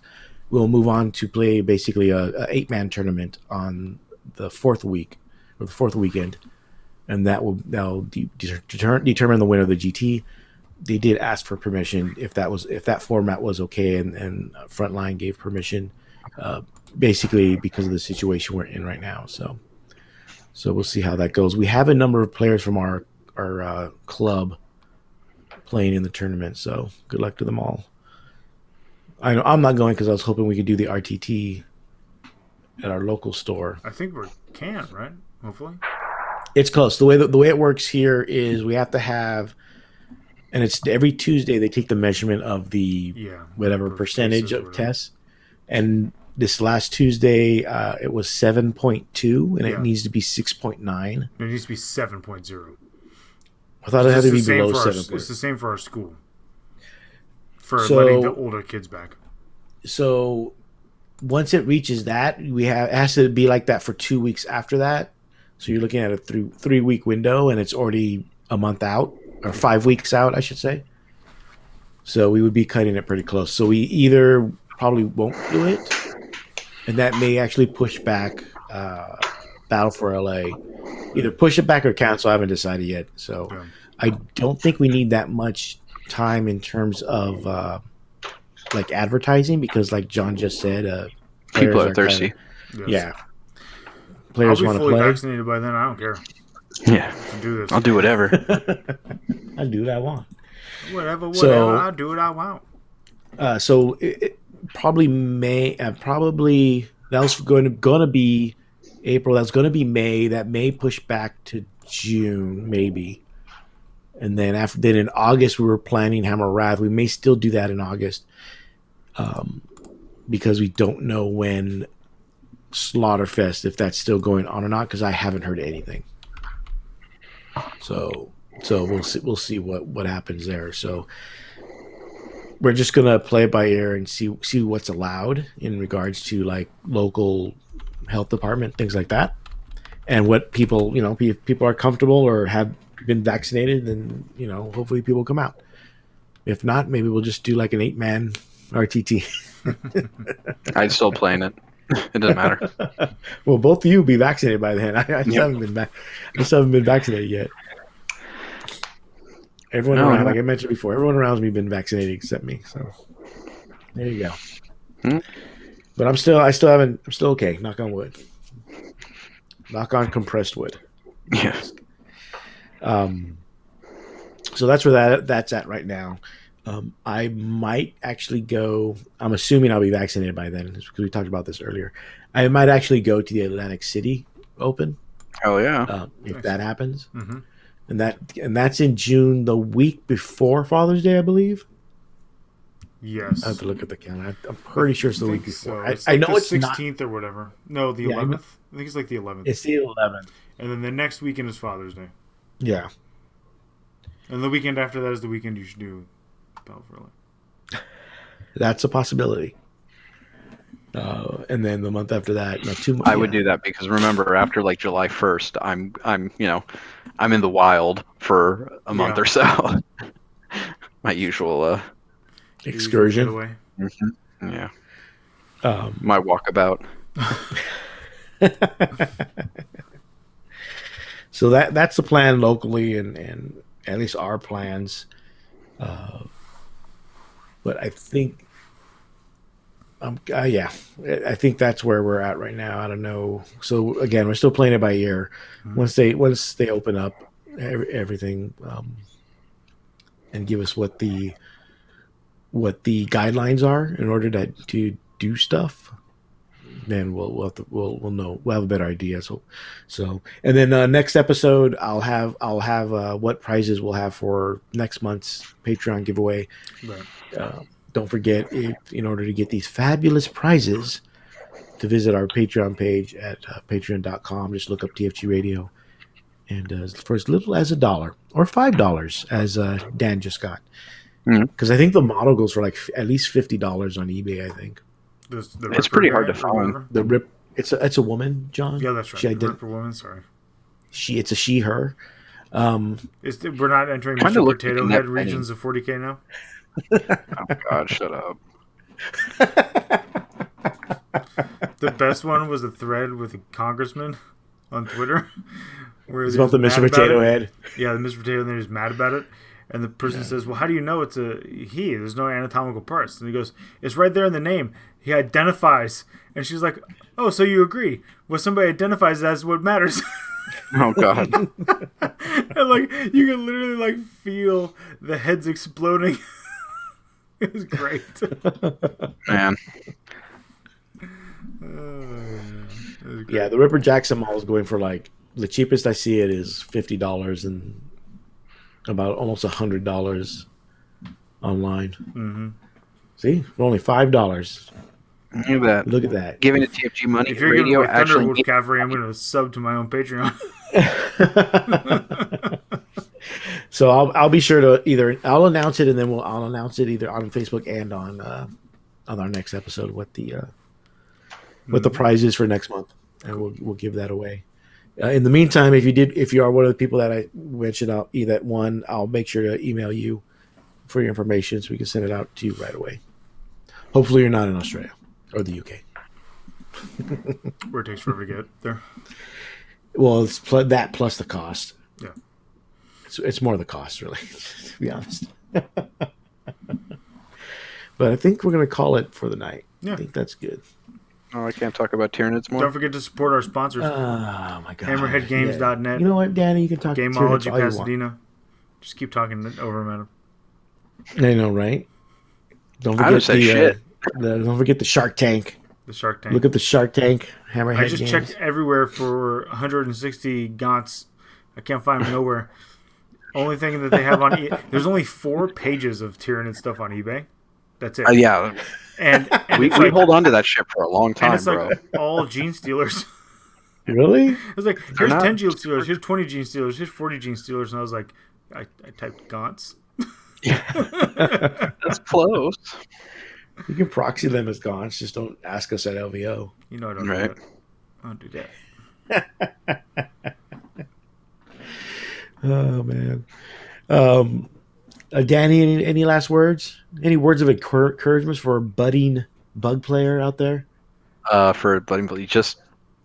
will move on to play basically a 8-man tournament on the 4th week or the 4th weekend, and that'll determine the winner of the GT. They did ask for permission if that format was okay, and Frontline gave permission, basically because of the situation we're in right now. So we'll see how that goes. We have a number of players from our club playing in the tournament, so good luck to them all. I'm not going because I was hoping we could do the RTT at our local store. I think we can, right? Hopefully, it's close. The way it works here is we have to have, and it's every Tuesday they take the measurement of the whatever percentage of tests, and this last Tuesday it was 7.2, and it needs to be 6.9. It needs to be 7.0. I thought it had to be below 7. It's the same for our school. For letting the older kids back. So once it reaches that, it has to be like that for 2 weeks after that. So you're looking at a 3-week window, and it's already a month out, or 5 weeks out, I should say. So we would be cutting it pretty close. So we either probably won't do it, and that may actually push back Battle for LA. Either push it back or cancel. I haven't decided yet. So I don't think we need that much time in terms of like advertising, because like John just said, people are thirsty. Yeah. Players want to play. I'll be fully vaccinated by then. I don't care. Yeah. I'll do whatever. I'll do what I want. Whatever. I'll do what I want. So it probably that was going to be April. That's going to be May. That may push back to June, maybe. And then in August, we were planning Hammer Wrath. We may still do that in August, because we don't know when Slaughterfest, if that's still going on or not, because I haven't heard anything. So we'll see what happens there. So we're just gonna play it by ear and see what's allowed in regards to like local health department, things like that, and what people, if people are comfortable or have been vaccinated, then hopefully people come out. If not, maybe we'll just do like an 8-man RTT. I'm still playing it. It doesn't matter. Well, both of you will be vaccinated by then. I just haven't been vaccinated yet. Everyone around, like I mentioned before, everyone around me has been vaccinated except me. So there you go. But I'm still okay. Knock on wood. Knock on compressed wood. Yes. So that's where that's at right now. I might actually go. I'm assuming I'll be vaccinated by then because we talked about this earlier. I might actually go to the Atlantic City Open. Oh yeah, if that happens, mm-hmm. and that's in June, the week before Father's Day, I believe. Yes, I have to look at the calendar. I'm pretty sure it's the week before. So. I know it's 16th or whatever. No, the 11th. I think it's like the 11th. It's the 11th, and then the next weekend is Father's Day. Yeah, and the weekend after that is the weekend you should do. That's a possibility. And then the month after that, no, 2 months. I would do that because remember, after like July 1st, I'm in the wild for a month or so. My usual excursion. Mm-hmm. Yeah. My walkabout. So that's the plan locally, and at least our plans. But I think, I think that's where we're at right now. I don't know. So again, we're still playing it by ear. Mm-hmm. Once they open up everything, and give us what the guidelines are in order to do stuff, then we'll know. We'll have a better idea. So and then next episode I'll have what prizes we'll have for next month's Patreon giveaway. Right. Don't forget, in order to get these fabulous prizes, to visit our Patreon page at patreon.com. Just look up TFG Radio, and for as little as $1 or $5, as Dan just got, because I think the model goes for like at least $50 on eBay. I think. It's pretty hard to find. It's a woman, John. Yeah, that's right. The Ripper woman. Sorry. It's a she/her. We're not entering Mr. Potato Head regions of 40K now. Oh God! Shut up. The best one was a thread with a congressman on Twitter. Where it's about the Mr. Potato Head. Yeah, the Mr. Potato Head is mad about it. And the person says, well, how do you know it's a he? There's no anatomical parts. And he goes, it's right there in the name. He identifies. And she's like, oh, so you agree. What somebody identifies as what matters. Oh, God. And, like, you can literally, like, feel the heads exploding. It was great. Man. Yeah, the Ripper Jackson model is going for, like, the cheapest I see it is $50 and about almost $100 online. Mm-hmm. See, for only $5. Look at that. Giving it TFG money. If you're giving away Thunderwolf Cavalry, I'm going to sub to my own Patreon. So I'll be sure to I'll announce it, and then I'll announce it either on Facebook and on our next episode what the prize is for next month, and we'll give that away. In the meantime, if you are one of the people that I mentioned, I'll make sure to email you for your information so we can send it out to you right away. Hopefully, you're not in Australia or the UK. Where it takes forever to get there. Well, it's that plus the cost. Yeah, it's more the cost, really, to be honest. But I think we're going to call it for the night. Yeah. I think that's good. Oh, I can't talk about Tyranids more. Don't forget to support our sponsors. Oh, my God. HammerheadGames.net. You know what, Danny? You can talk Gameology Pasadena. Just keep talking over them at them. I know, right? Don't forget don't forget the Shark Tank. The Shark Tank. Look at the Shark Tank. Hammerhead I just checked everywhere for 160 Gaunts. I can't find them nowhere. Only thing that they have on there's only 4 pages of Tyranid stuff on eBay. That's it. Yeah. And we hold on to that shit for a long time, and it's like all Gene Stealers. Really? It's like, here's 10 Gene Stealers, here's 20 Gene Stealers, here's 40 Gene Stealers, and I was like, I typed Gaunts. Yeah. That's close. You can proxy them as Gaunts, just don't ask us at LVO. You know I don't do that. I don't do that. Oh, man. Danny, any last words? Any words of encouragement for budding bug player out there? But you just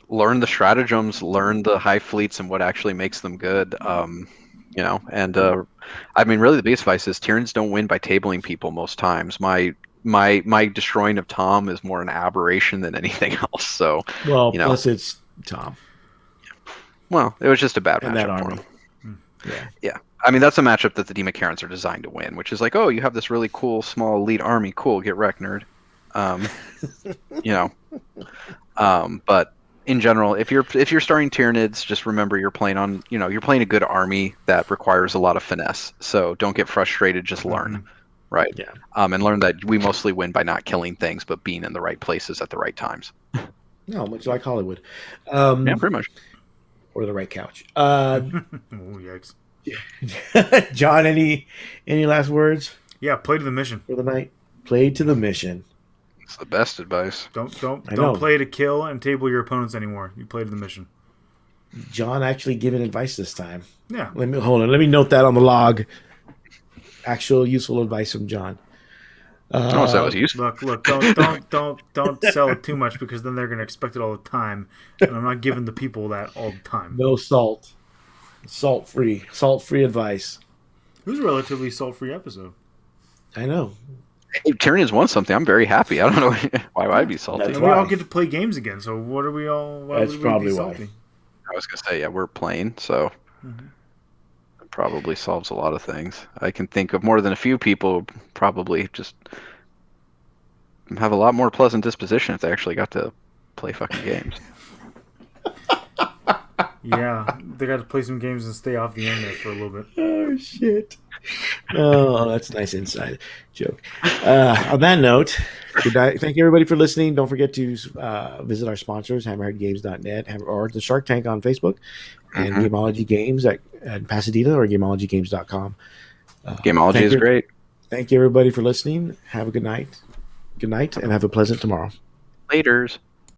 learn the stratagems, learn the high fleets and what actually makes them good. And I mean, really, the biggest advice is Tyranids don't win by tabling people most times. My destroying of Tom is more an aberration than anything else. So, plus it's Tom. Well, it was just a bad and matchup that army. for him. Yeah. I mean, that's a matchup that the Demon Karens are designed to win, which is like, oh, you have this really cool small elite army. Cool, get wrecked, nerd. But in general, if you're starting Tyranids, just remember you're playing a good army that requires a lot of finesse. So don't get frustrated. Just learn, right? Yeah. And learn that we mostly win by not killing things, but being in the right places at the right times. No, much like Hollywood. Yeah, pretty much. Or the right couch. Oh, yikes. John, any last words? Yeah, play to the mission for the night. Play to the mission. It's the best advice. Don't play to kill and table your opponents anymore. You play to the mission. John actually giving advice this time. Yeah. Let me note that on the log. Actual useful advice from John. So that was useful. Look, don't sell it too much because then they're going to expect it all the time, and I'm not giving the people that all the time. No salt. Salt-free advice. It was a relatively salt-free episode. I know. Hey, Tyranids won something. I'm very happy. I don't know why I'd be salty. And we all get to play games again, so what are we all? Why That's would probably we be why. salty? I was going to say, yeah, we're playing, so it probably solves a lot of things. I can think of more than a few people who probably just have a lot more pleasant disposition if they actually got to play fucking games. Yeah, they got to play some games and stay off the internet for a little bit. Oh, shit. Oh, that's a nice inside joke. On that note, good night. Thank you, everybody, for listening. Don't forget to visit our sponsors, hammerheadgames.net, or the Shark Tank on Facebook, and Gameology Games at Pasadena, or GameologyGames.com. Gameology is great. Thank you, everybody, for listening. Have a good night. Good night, and have a pleasant tomorrow. Laters.